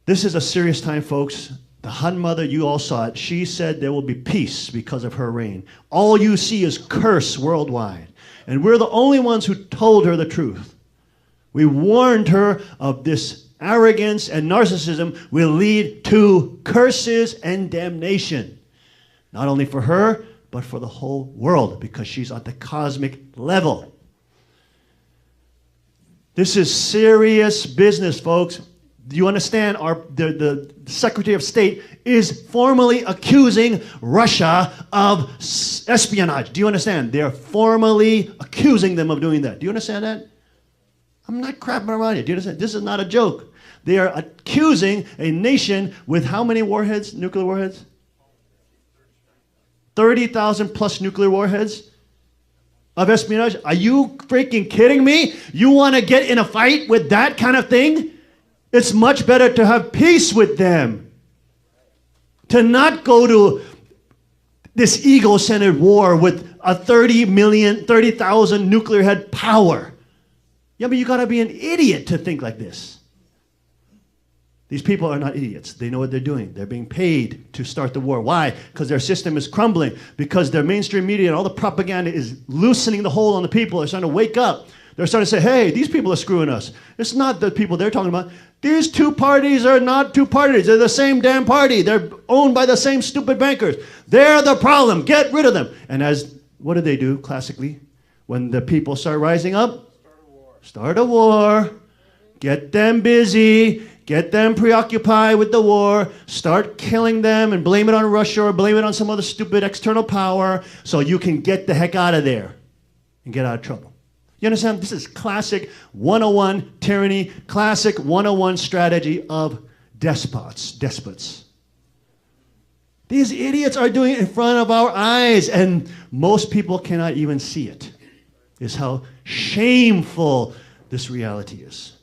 This is a serious time, folks. The Hun Mother, you all saw it. She said there will be peace because of her reign. All you see is curse worldwide. And we're the only ones who told her the truth. We warned her of this arrogance and narcissism will lead to curses and damnation. Not only for her, but for the whole world, because she's at the cosmic level. This is serious business, folks. Do you understand? The Secretary of State is formally accusing Russia of espionage. Do you understand? They're formally accusing them of doing that. Do you understand that? I'm not crapping around here. Do you understand? This is not a joke. They are accusing a nation with how many warheads, nuclear warheads? 30,000 plus nuclear warheads of espionage. Are you freaking kidding me? You want to get in a fight with that kind of thing? It's much better to have peace with them. To not go to this ego-centered war with a 30,000 nuclear head power. Yeah, but you got to be an idiot to think like this. These people are not idiots. They know what they're doing. They're being paid to start the war. Why? Because their system is crumbling. Because their mainstream media and all the propaganda is loosening the hold on the people. They're starting to wake up. They're starting to say, hey, these people are screwing us. It's not the people they're talking about. These two parties are not two parties. They're the same damn party. They're owned by the same stupid bankers. They're the problem. Get rid of them. And what do they do classically? When the people start rising up? Start a war. Get them busy. Get them preoccupied with the war. Start killing them and blame it on Russia or blame it on some other stupid external power so you can get the heck out of there and get out of trouble. You understand? This is classic 101 tyranny, classic 101 strategy of despots. These idiots are doing it in front of our eyes, and most people cannot even see it. Is how shameful this reality is.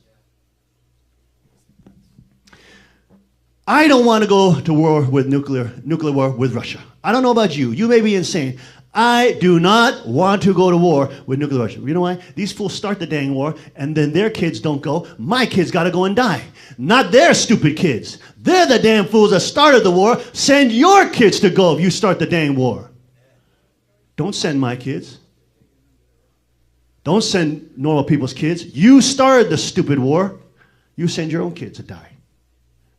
I don't want to go to war with nuclear war with Russia. I don't know about you. You may be insane. I do not want to go to war with nuclear Russia. You know why? These fools start the dang war, and then their kids don't go. My kids got to go and die. Not their stupid kids. They're the damn fools that started the war. Send your kids to go if you start the dang war. Don't send my kids. Don't send normal people's kids. You started the stupid war. You send your own kids to die.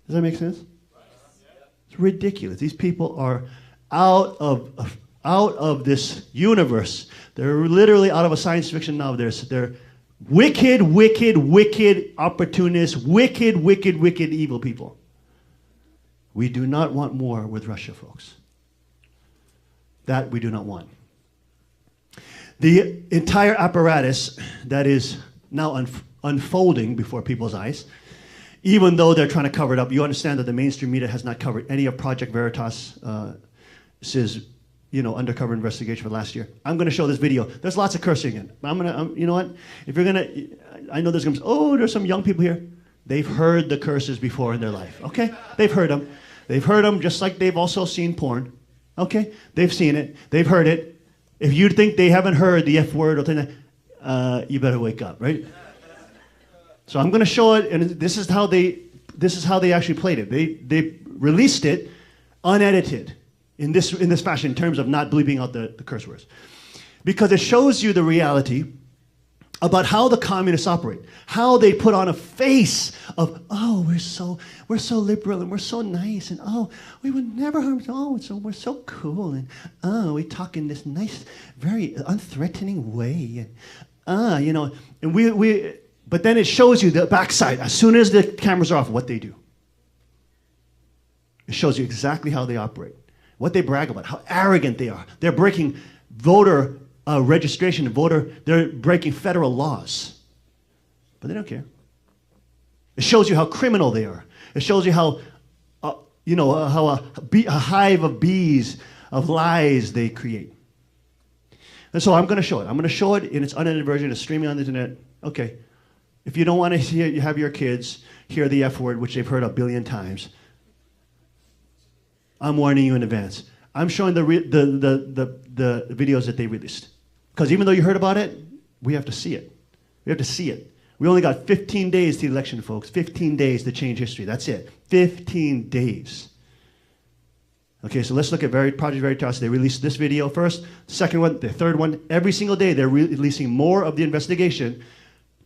Does that make sense? It's ridiculous. These people are out of this universe. They're literally out of a science fiction novel. They're wicked, opportunists, wicked, evil people. We do not want war with Russia, folks. That we do not want. The entire apparatus that is now unfolding before people's eyes, even though they're trying to cover it up, you understand that the mainstream media has not covered any of Project Veritas' undercover investigation for last year. I'm going to show this video. There's lots of cursing in it. You know what? If you're going to, I know there's going to be, there's some young people here. They've heard the curses before in their life, okay? They've heard them. They've heard them just like they've also seen porn, okay? They've seen it. They've heard it. If you think they haven't heard the F word or thing, you better wake up, right? So I'm going to show it, and this is how they actually played it. They released it unedited in this fashion in terms of not bleeping out the curse words, because it shows you the reality about how the communists operate, how they put on a face of we're so liberal and we're so nice and we would never harm we're so cool and we talk in this nice, very unthreatening way and we. But then it shows you the backside. As soon as the cameras are off, what they do. It shows you exactly how they operate, what they brag about, how arrogant they are. They're breaking voter registration, they're breaking federal laws. But they don't care. It shows you how criminal they are. It shows you how, how a hive of bees, of lies they create. And so I'm going to show it. I'm going to show it in its unedited version. It's streaming on the internet. Okay. If you don't want to have your kids hear the F word, which they've heard 1 billion times, I'm warning you in advance. I'm showing the videos that they released. Because even though you heard about it, we have to see it. We have to see it. We only got 15 days to the election, folks. 15 days to change history. That's it. 15 days. Okay, so let's look at Project Veritas. They released this video first, second one, the third one. Every single day, they're releasing more of the investigation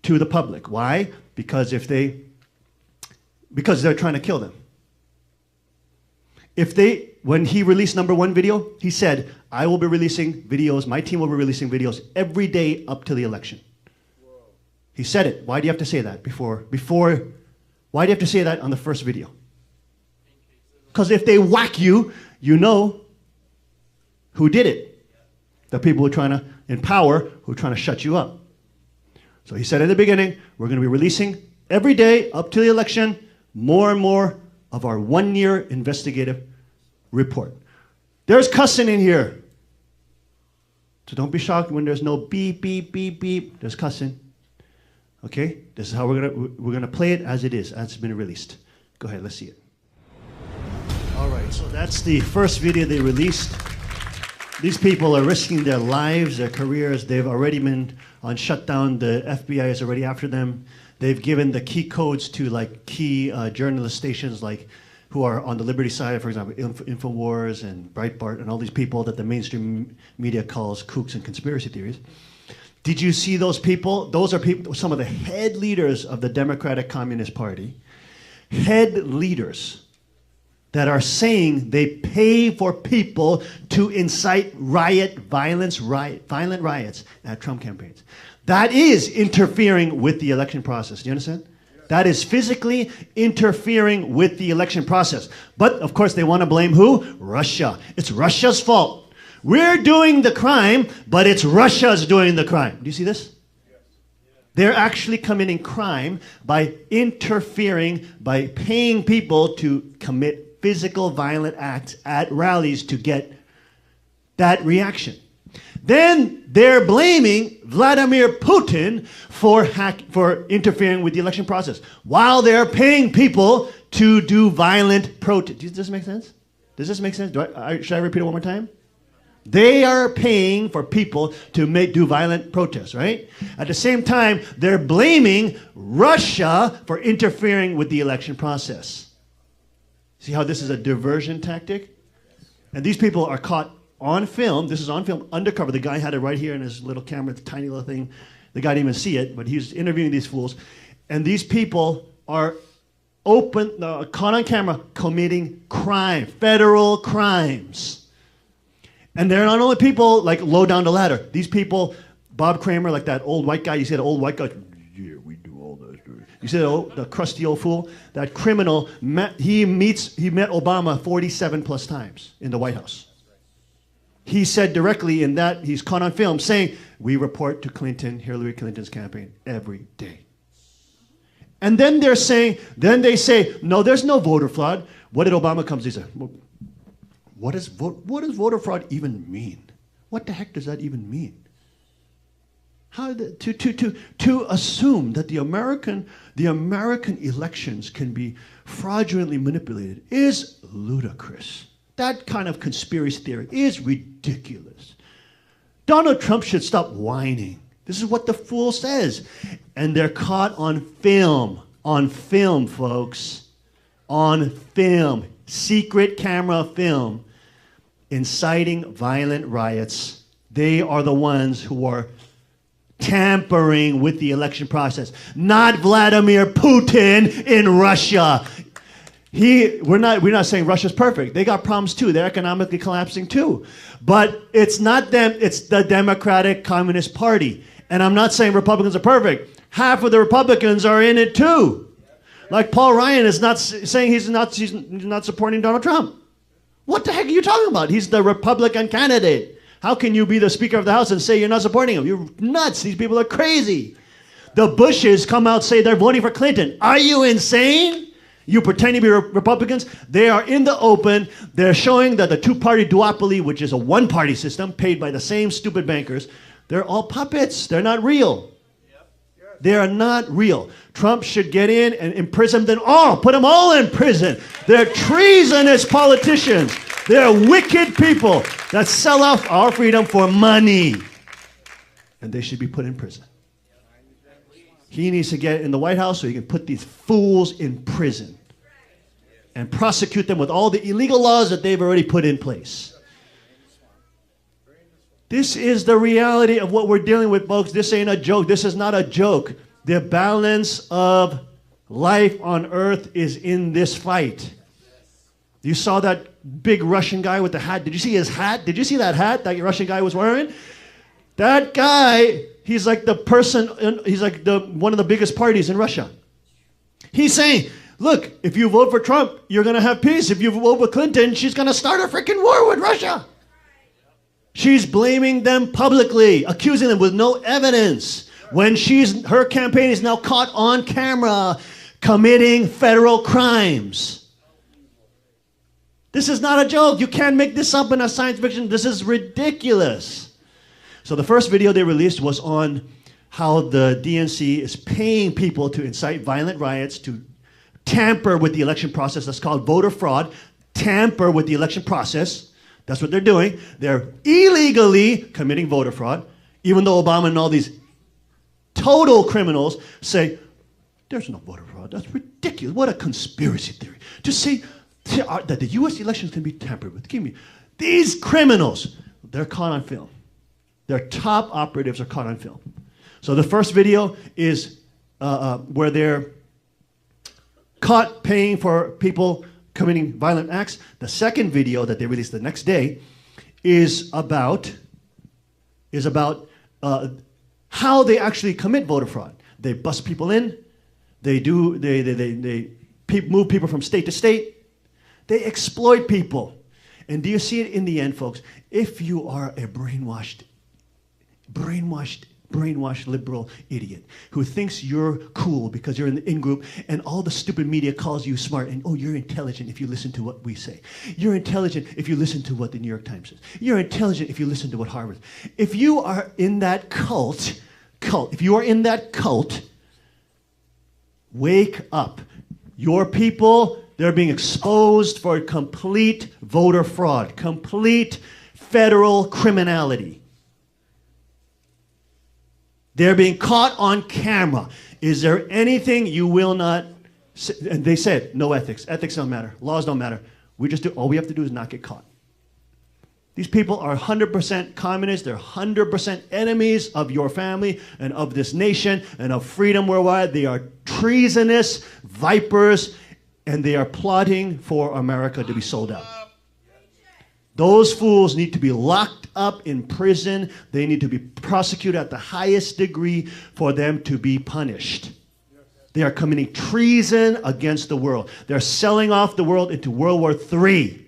to the public. Why? Because they're trying to kill them. When he released number one video, he said, I will be releasing videos, my team will be releasing videos every day up to the election. Whoa. He said it. Why do you have to say that before? Why do you have to say that on the first video? Because if they whack you, you know who did it. The people who are trying to, in power, who are trying to shut you up. So he said in the beginning, we're going to be releasing every day up to the election more and more of our one-year investigative report. There's cussing in here. So don't be shocked when there's no beep, beep, beep, beep. There's cussing. Okay? This is how we're gonna play it as it is, as it's been released. Go ahead, let's see it. All right, so that's the first video they released. These people are risking their lives, their careers. They've already been on shutdown. The FBI is already after them. They've given the key codes to like key journalist stations like who are on the Liberty side, for example, InfoWars and Breitbart and all these people that the mainstream media calls kooks and conspiracy theories. Did you see those people? Those are people, some of the head leaders of the Democratic Communist Party, head leaders that are saying they pay for people to incite violent riots at Trump campaigns. That is interfering with the election process. Do you understand? That is physically interfering with the election process. But, of course, they want to blame who? Russia. It's Russia's fault. We're doing the crime, but it's Russia's doing the crime. Do you see this? They're actually committing crime by interfering, by paying people to commit physical violent acts at rallies to get that reaction. Then they're blaming Vladimir Putin for interfering with the election process while they're paying people to do violent protest. Does this make sense? Does this make sense? Should I repeat it one more time? They are paying for people to do violent protests, right? At the same time, they're blaming Russia for interfering with the election process. See how this is a diversion tactic? And these people are caught on film. This is on film, undercover. The guy had it right here in his little camera, the tiny little thing. The guy didn't even see it, but he was interviewing these fools. And these people are caught on camera committing crime, federal crimes. And they're not only people like low down the ladder. These people, Bob Kramer, like that old white guy, you see the old white guy, yeah, we do all this. You see the crusty old fool? That criminal, he met Obama 47 plus times in the White House. He said directly in that, he's caught on film, saying, we report to Hillary Clinton's campaign every day. And then they say, no, there's no voter fraud. What did Obama come to say? What does voter fraud even mean? What the heck does that even mean? To assume that the American elections can be fraudulently manipulated is ludicrous. That kind of conspiracy theory is ridiculous. Donald Trump should stop whining. This is what the fool says. And they're caught on film. On film, folks. On film. Secret camera film. Inciting violent riots. They are the ones who are tampering with the election process. Not Vladimir Putin in Russia. We're not saying Russia's perfect. They got problems too. They're economically collapsing too. But it's not them, it's the Democratic Communist Party. And I'm not saying Republicans are perfect. Half of the Republicans are in it too. Like Paul Ryan is not saying he's not supporting Donald Trump. What the heck are you talking about? He's the Republican candidate. How can you be the Speaker of the House and say you're not supporting him? You're nuts. These people are crazy. The Bushes come out and say they're voting for Clinton. Are you insane? You pretend to be Republicans. They are in the open. They're showing that the two-party duopoly, which is a one-party system paid by the same stupid bankers, they're all puppets. They're not real. They are not real. Trump should get in and imprison them all. Put them all in prison. They're treasonous politicians. They're wicked people that sell off our freedom for money. And they should be put in prison. He needs to get in the White House so he can put these fools in prison and prosecute them with all the illegal laws that they've already put in place. This is the reality of what we're dealing with, folks. This ain't a joke. This is not a joke. The balance of life on earth is in this fight. You saw that big Russian guy with the hat. Did you see his hat? Did you see that hat that Russian guy was wearing? That guy, he's like the person, he's like one of the biggest parties in Russia. He's saying, look, if you vote for Trump, you're going to have peace. If you vote for Clinton, she's going to start a freaking war with Russia. She's blaming them publicly, accusing them with no evidence. When her campaign is now caught on camera committing federal crimes. This is not a joke. You can't make this up in a science fiction. This is ridiculous. So the first video they released was on how the DNC is paying people to incite violent riots, to tamper with the election process. That's called voter fraud. Tamper with the election process. That's what they're doing. They're illegally committing voter fraud, even though Obama and all these total criminals say, there's no voter fraud. That's ridiculous. What a conspiracy theory. To say that the U.S. elections can be tampered with. These criminals, they're caught on film. Their top operatives are caught on film. So the first video is where they're caught paying for people committing violent acts. The second video that they released the next day is about how they actually commit voter fraud. They bust people in. They move people from state to state. They exploit people. And do you see it in the end, folks? If you are a brainwashed liberal idiot who thinks you're cool because you're in the in-group and all the stupid media calls you smart and, oh, you're intelligent if you listen to what we say. You're intelligent if you listen to what the New York Times says. You're intelligent if you listen to what Harvard. If you are in that cult, wake up. Your people, they're being exposed for complete voter fraud, complete federal criminality. They're being caught on camera. Is there anything you will not say? And they said, no ethics. Ethics don't matter. Laws don't matter. All we have to do is not get caught. These people are 100% communists. They're 100% enemies of your family and of this nation and of freedom worldwide. They are treasonous vipers, and they are plotting for America to be sold out. Those fools need to be locked up in prison. They need to be prosecuted at the highest degree for them to be punished. They are committing treason against the world. They're selling off the world into World War III.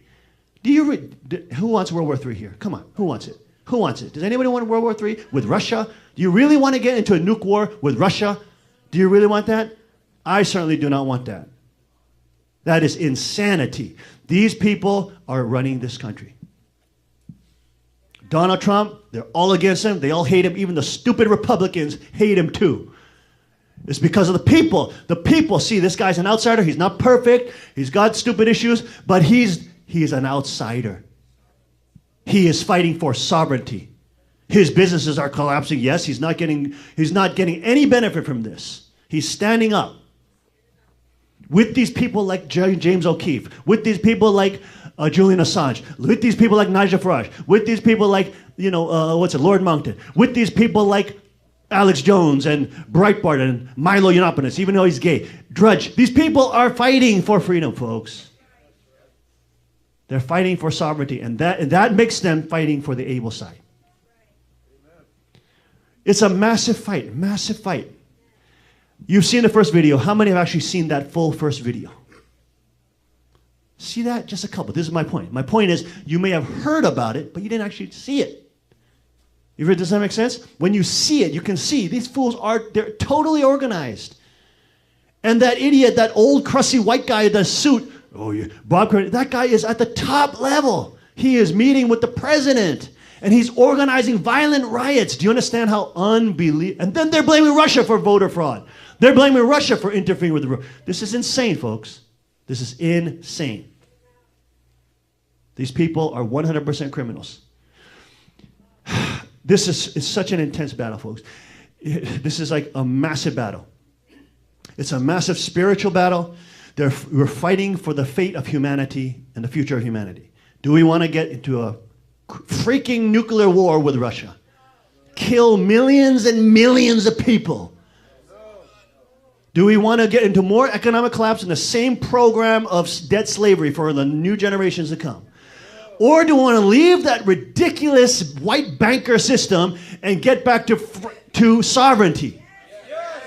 Who wants World War III here? Come on, who wants it? Who wants it? Does anybody want World War III with Russia? Do you really want to get into a nuke war with Russia? Do you really want that? I certainly do not want that. That is insanity. These people are running this country. Donald Trump, they're all against him. They all hate him. Even the stupid Republicans hate him too. It's because of the people. The people see this guy's an outsider. He's not perfect. He's got stupid issues, but he's an outsider. He is fighting for sovereignty. His businesses are collapsing. Yes, he's not getting any benefit from this. He's standing up with these people like James O'Keefe, with these people like Julian Assange, with these people like Nigel Farage, with these people like, Lord Monkton, with these people like Alex Jones and Breitbart and Milo Yiannopoulos, even though he's gay. Drudge. These people are fighting for freedom, folks. They're fighting for sovereignty, and that makes them fighting for the able side. It's a massive fight, massive fight. You've seen the first video. How many have actually seen that full first video? See that? Just a couple. This is my point. My point is, you may have heard about it, but you didn't actually see it. Does that make sense? When you see it, you can see these fools they're totally organized. And that idiot, that old crusty white guy in the suit, Bob Crane, that guy is at the top level. He is meeting with the president, and he's organizing violent riots. Do you understand how unbelievable? And then they're blaming Russia for voter fraud. They're blaming Russia for interfering with the vote. This is insane, folks. This is insane. These people are 100% criminals. This is such an intense battle, folks. This is like a massive battle. It's a massive spiritual battle. We're fighting for the fate of humanity and the future of humanity. Do we want to get into a freaking nuclear war with Russia? Kill millions and millions of people? Do we want to get into more economic collapse in the same program of debt slavery for the new generations to come? Or do we want to leave that ridiculous white banker system and get back to sovereignty?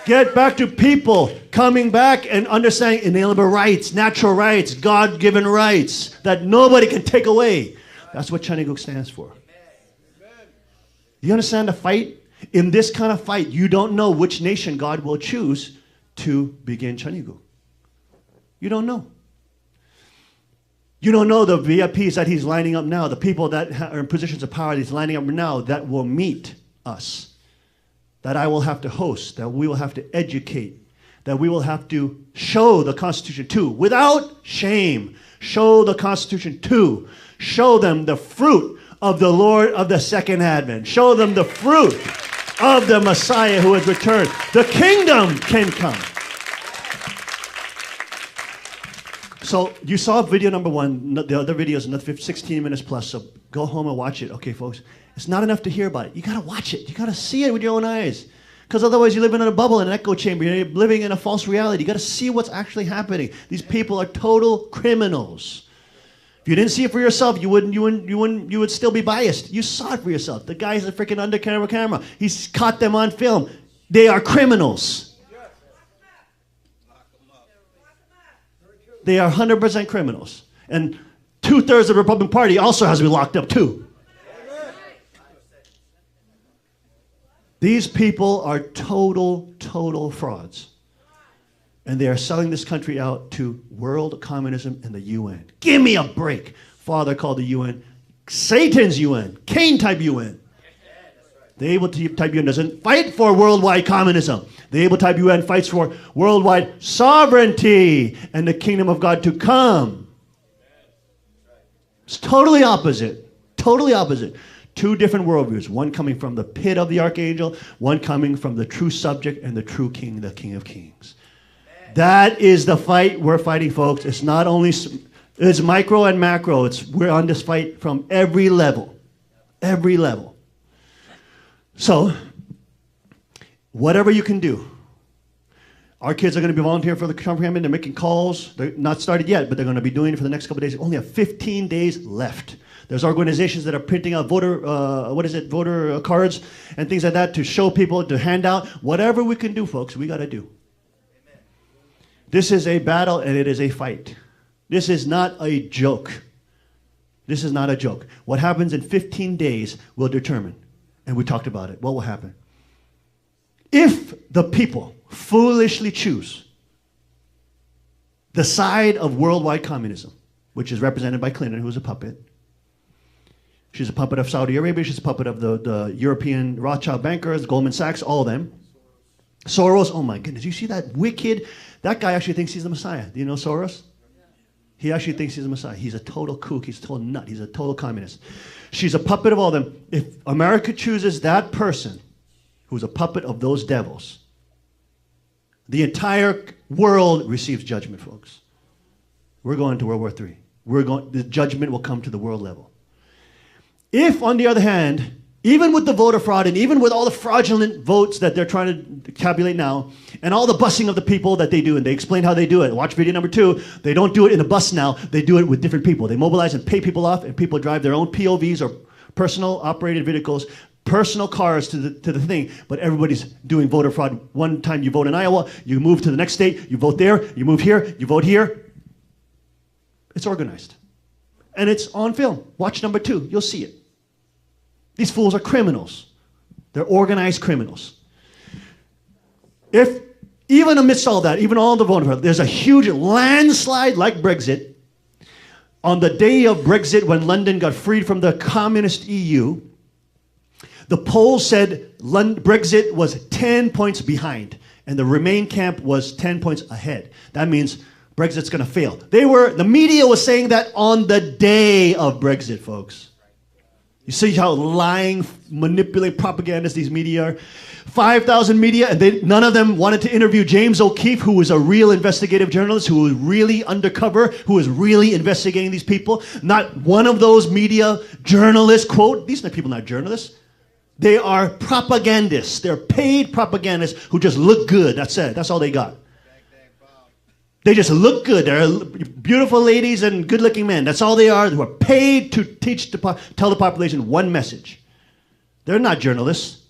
Get back to people coming back and understanding inalienable rights, natural rights, God-given rights that nobody can take away. That's what Chaniguk stands for. You understand the fight? In this kind of fight, you don't know which nation God will choose to begin Chaniguk. You don't know. You don't know the VIPs that he's lining up now, the people that are in positions of power that he's lining up now that will meet us, that I will have to host, that we will have to educate, that we will have to show the Constitution to, without shame. Show the Constitution to. Show them the fruit of the Lord of the Second Advent. Show them the fruit of the Messiah who has returned. The kingdom can come. So you saw video number 1. The other video is another 16 minutes plus. So go home and watch it. Okay, folks. It's not enough to hear about it. You got to watch it. You got to see it with your own eyes. Because otherwise you live in a bubble, in an echo chamber. You're living in a false reality. You got to see what's actually happening. These people are total criminals. If you didn't see it for yourself, you would still be biased. You saw it for yourself. The guy's a freaking undercover camera. He's caught them on film. They are criminals. They are 100% criminals. And 2/3 of the Republican Party also has to be locked up too. These people are total frauds. And they are selling this country out to world communism and the UN. Give me a break. Father called the UN Satan's UN, Cain-type UN. The able-type UN doesn't fight for worldwide communism. The able-type UN fights for worldwide sovereignty and the kingdom of God to come. It's totally opposite. Totally opposite. Two different worldviews. One coming from the pit of the archangel. One coming from the true subject and the true king, the King of Kings. That is the fight we're fighting, folks. It's not only, it's micro and macro. We're on this fight from every level. Every level. So, whatever you can do. Our kids are going to be volunteering for the campaign. They're making calls. They're not started yet, but they're going to be doing it for the next couple of days. Only have 15 days left. There's organizations that are printing out voter cards and things like that to show people, to hand out. Whatever we can do, folks, we got to do. This is a battle and it is a fight. This is not a joke. This is not a joke. What happens in 15 days will determine, and we talked about it, what will happen. If the people foolishly choose the side of worldwide communism, which is represented by Clinton, who's a puppet. She's a puppet of Saudi Arabia. She's a puppet of the European Rothschild bankers, Goldman Sachs, all of them. Soros, oh my goodness, you see that wicked... That guy actually thinks he's the Messiah. Do you know Soros? He actually thinks he's the Messiah. He's a total kook. He's a total nut. He's a total communist. She's a puppet of all of them. If America chooses that person who's a puppet of those devils, the entire world receives judgment, folks. We're going to World War III. The judgment will come to the world level. If, on the other hand, even with the voter fraud and even with all the fraudulent votes that they're trying to tabulate now, and all the busing of the people that they do, and they explain how they do it. Watch video number 2. They don't do it in a bus now. They do it with different people. They mobilize and pay people off, and people drive their own POVs or personal operated vehicles, personal cars to the thing, but everybody's doing voter fraud. One time you vote in Iowa, you move to the next state, you vote there, you move here, you vote here. It's organized. And it's on film. Watch number 2. You'll see it. These fools are criminals. They're organized criminals. If, even amidst all that, even all the vulnerable, there's a huge landslide like Brexit. On the day of Brexit, when London got freed from the communist EU, the polls said Brexit was 10 points behind, and the Remain camp was 10 points ahead. That means Brexit's going to fail. The media was saying that on the day of Brexit, folks. You see how lying, manipulating propagandists these media are? 5,000 media, and none of them wanted to interview James O'Keefe, who was a real investigative journalist, who was really undercover, who was really investigating these people. Not one of those media journalists, quote, these are people not journalists. They are propagandists. They're paid propagandists who just look good. That's it. That's all they got. They just look good. They're beautiful ladies and good-looking men. That's all they are. Who are paid to tell the population one message. They're not journalists.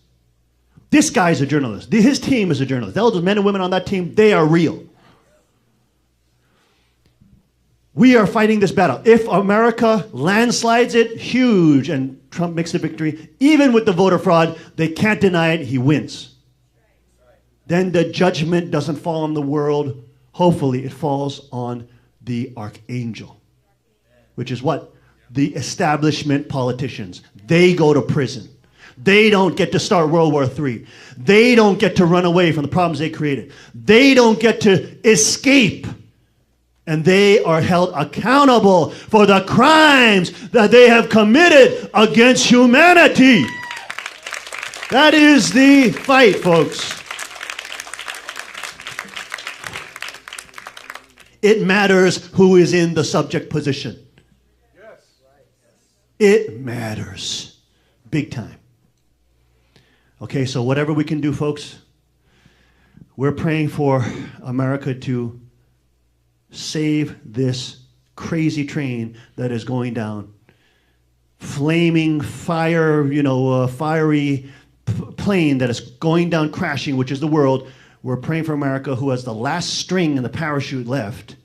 This guy's a journalist. His team is a journalist. Those men and women on that team, they are real. We are fighting this battle. If America landslides it, huge, and Trump makes the victory, even with the voter fraud, they can't deny it, he wins. Then the judgment doesn't fall on the world. Hopefully, it falls on the archangel, which is what? The establishment politicians. They go to prison. They don't get to start World War III. They don't get to run away from the problems they created. They don't get to escape. And they are held accountable for the crimes that they have committed against humanity. That is the fight, folks. It matters who is in the subject position. It matters. Big time. Okay, so whatever we can do, folks, we're praying for America to save this crazy train that is going down. Flaming fire, fiery plane that is going down crashing, which is the world. We're praying for America, who has the last string in the parachute left.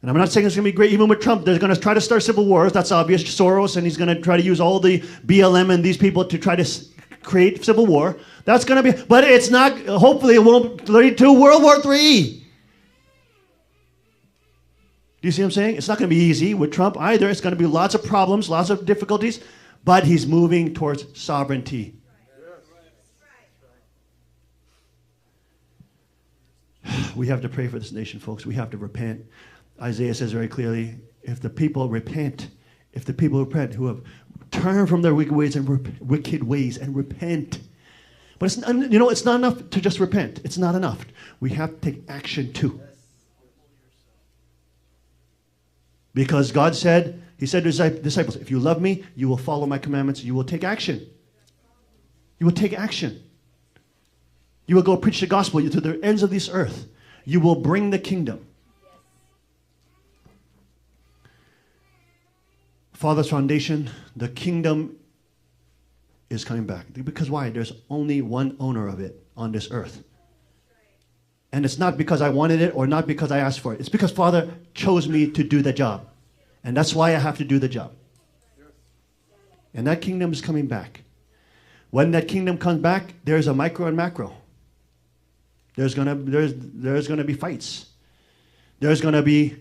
And I'm not saying it's going to be great. Even with Trump, they're going to try to start civil wars. That's obvious. Soros, and he's going to try to use all the BLM and these people to try to create civil war. That's going to be, but it's not, hopefully it won't lead to World War III. Do you see what I'm saying? It's not going to be easy with Trump either. It's going to be lots of problems, lots of difficulties, but he's moving towards sovereignty. We have to pray for this nation, folks. We have to repent. Isaiah says very clearly, if the people repent, who have turned from their wicked ways and repent. But it's not enough to just repent. It's not enough. We have to take action too. Because God said, he said to his disciples, if you love me, you will follow my commandments, you will take action. You will take action. You will go preach the gospel to the ends of this earth. You will bring the kingdom. Father's foundation, the kingdom is coming back. Because why? There's only one owner of it on this earth. And it's not because I wanted it or not because I asked for it. It's because Father chose me to do the job. And that's why I have to do the job. And that kingdom is coming back. When that kingdom comes back, there's a micro and macro. There's gonna be fights. There's gonna be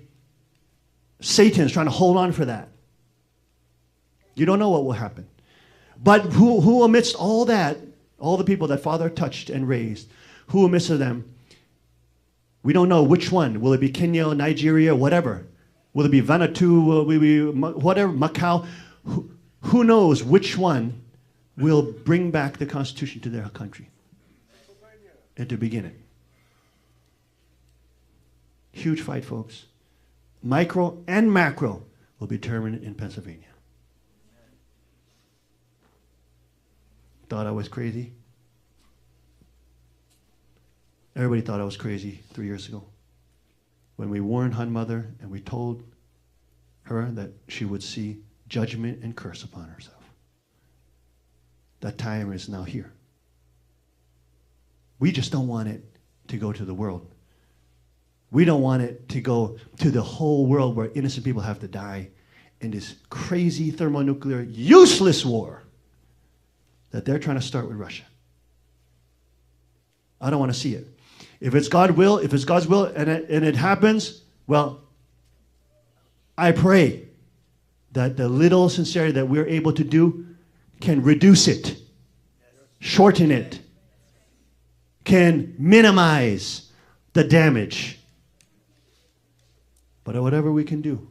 Satan's trying to hold on for that. You don't know what will happen. But who amidst all that, all the people that Father touched and raised, who amidst of them, we don't know which one. Will it be Kenya, Nigeria, whatever? Will it be Vanuatu, will it be whatever, Macau? Who knows which one will bring back the Constitution to their country and to begin it. Huge fight, folks. Micro and macro will be determined in Pennsylvania. Thought I was crazy? Everybody thought I was crazy 3 years ago. When we warned Han Mother and we told her that she would see judgment and curse upon herself. That time is now here. We just don't want it to go to the world. We don't want it to go to the whole world where innocent people have to die in this crazy thermonuclear, useless war that they're trying to start with Russia. I don't want to see it. If it's God's will, and it happens, well, I pray that the little sincerity that we're able to do can reduce it, shorten it, can minimize the damage. But whatever we can do,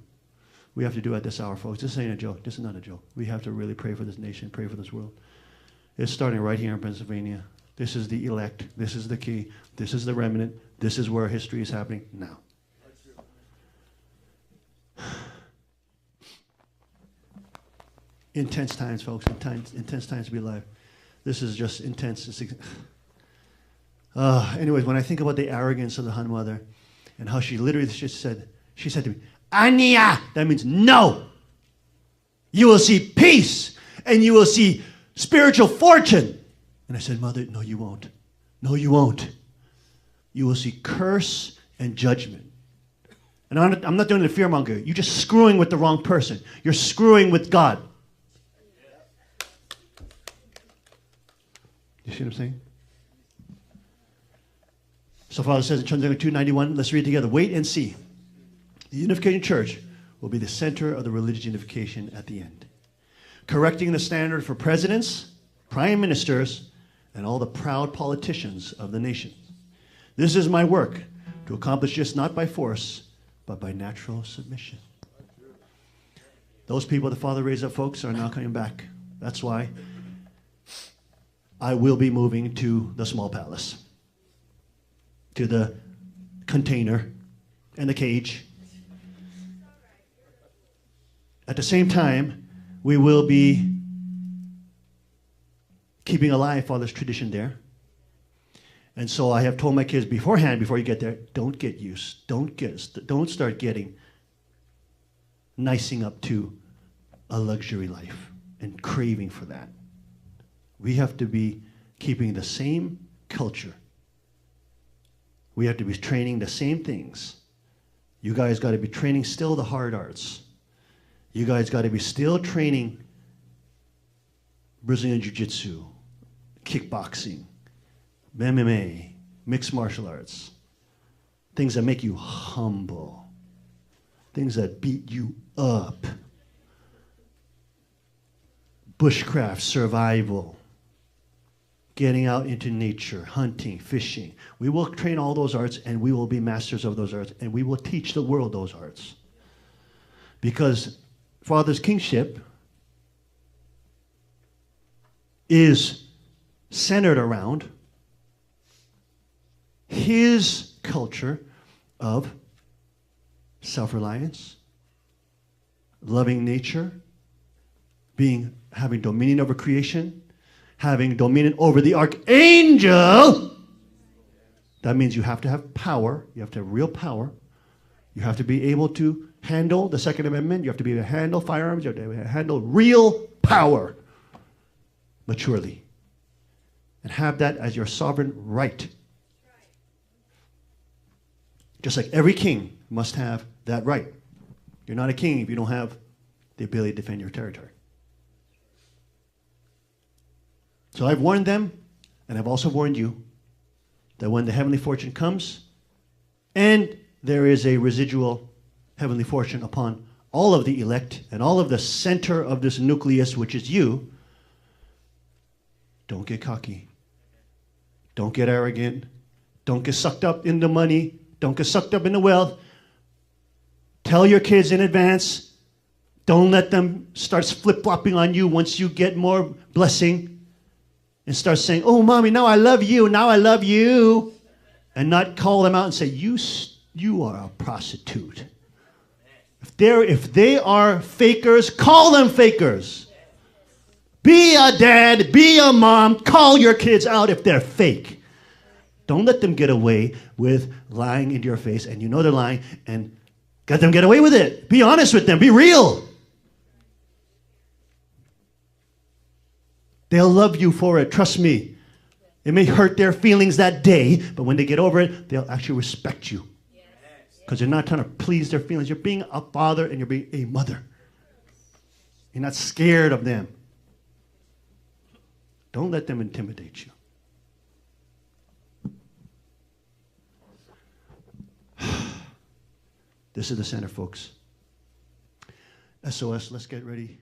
we have to do at this hour, folks. This ain't a joke. This is not a joke. We have to really pray for this nation, pray for this world. It's starting right here in Pennsylvania. This is the elect. This is the key. This is the remnant. This is where history is happening now. Intense times, folks. Intense times to be alive. This is just intense. Anyways, when I think about the arrogance of the Hun mother and how she literally just said to me, Anya, that means no. You will see peace and you will see spiritual fortune. And I said, Mother, no, you won't. No, you won't. You will see curse and judgment. And I'm not doing the fearmonger. You're just screwing with the wrong person. You're screwing with God. You see what I'm saying? So Father says in John 2:91, let's read together. Wait and see. The Unification Church will be the center of the religious unification at the end, correcting the standard for presidents, prime ministers, and all the proud politicians of the nation. This is my work, to accomplish this not by force, but by natural submission. Those people the Father raised up, folks, are now coming back. That's why I will be moving to the small palace, to the container and the cage. At the same time, we will be keeping alive Father's tradition there. And so I have told my kids beforehand, before you get there, don't get used. Don't start getting nicing up to a luxury life and craving for that. We have to be keeping the same culture. We have to be training the same things. You guys got to be training still the hard arts. You guys got to be still training Brazilian Jiu-Jitsu, kickboxing, MMA, mixed martial arts. Things that make you humble. Things that beat you up. Bushcraft, survival. Getting out into nature, hunting, fishing. We will train all those arts and we will be masters of those arts and we will teach the world those arts. Because Father's kingship is centered around his culture of self-reliance, loving nature, having dominion over creation, having dominion over the archangel. That means you have to have power. You have to have real power. You have to be able to handle the Second Amendment. You have to be able to handle firearms. You have to handle real power maturely. And have that as your sovereign right. Just like every king must have that right. You're not a king if you don't have the ability to defend your territory. So I've warned them, and I've also warned you, that when the heavenly fortune comes, and there is a residual heavenly fortune upon all of the elect and all of the center of this nucleus, which is you, don't get cocky. Don't get arrogant. Don't get sucked up in the money. Don't get sucked up in the wealth. Tell your kids in advance. Don't let them start flip-flopping on you once you get more blessing. And start saying, oh, Mommy, now I love you. Now I love you. And not call them out and say, you are a prostitute. If they are fakers, call them fakers. Be a dad, be a mom. Call your kids out if they're fake. Don't let them get away with lying into your face, and you know they're lying, and let them get away with it. Be honest with them. Be real. They'll love you for it. Trust me. It may hurt their feelings that day, but when they get over it, they'll actually respect you. Because you're not trying to please their feelings. You're being a father and you're being a mother. You're not scared of them. Don't let them intimidate you. This is the center, folks. SOS, let's get ready.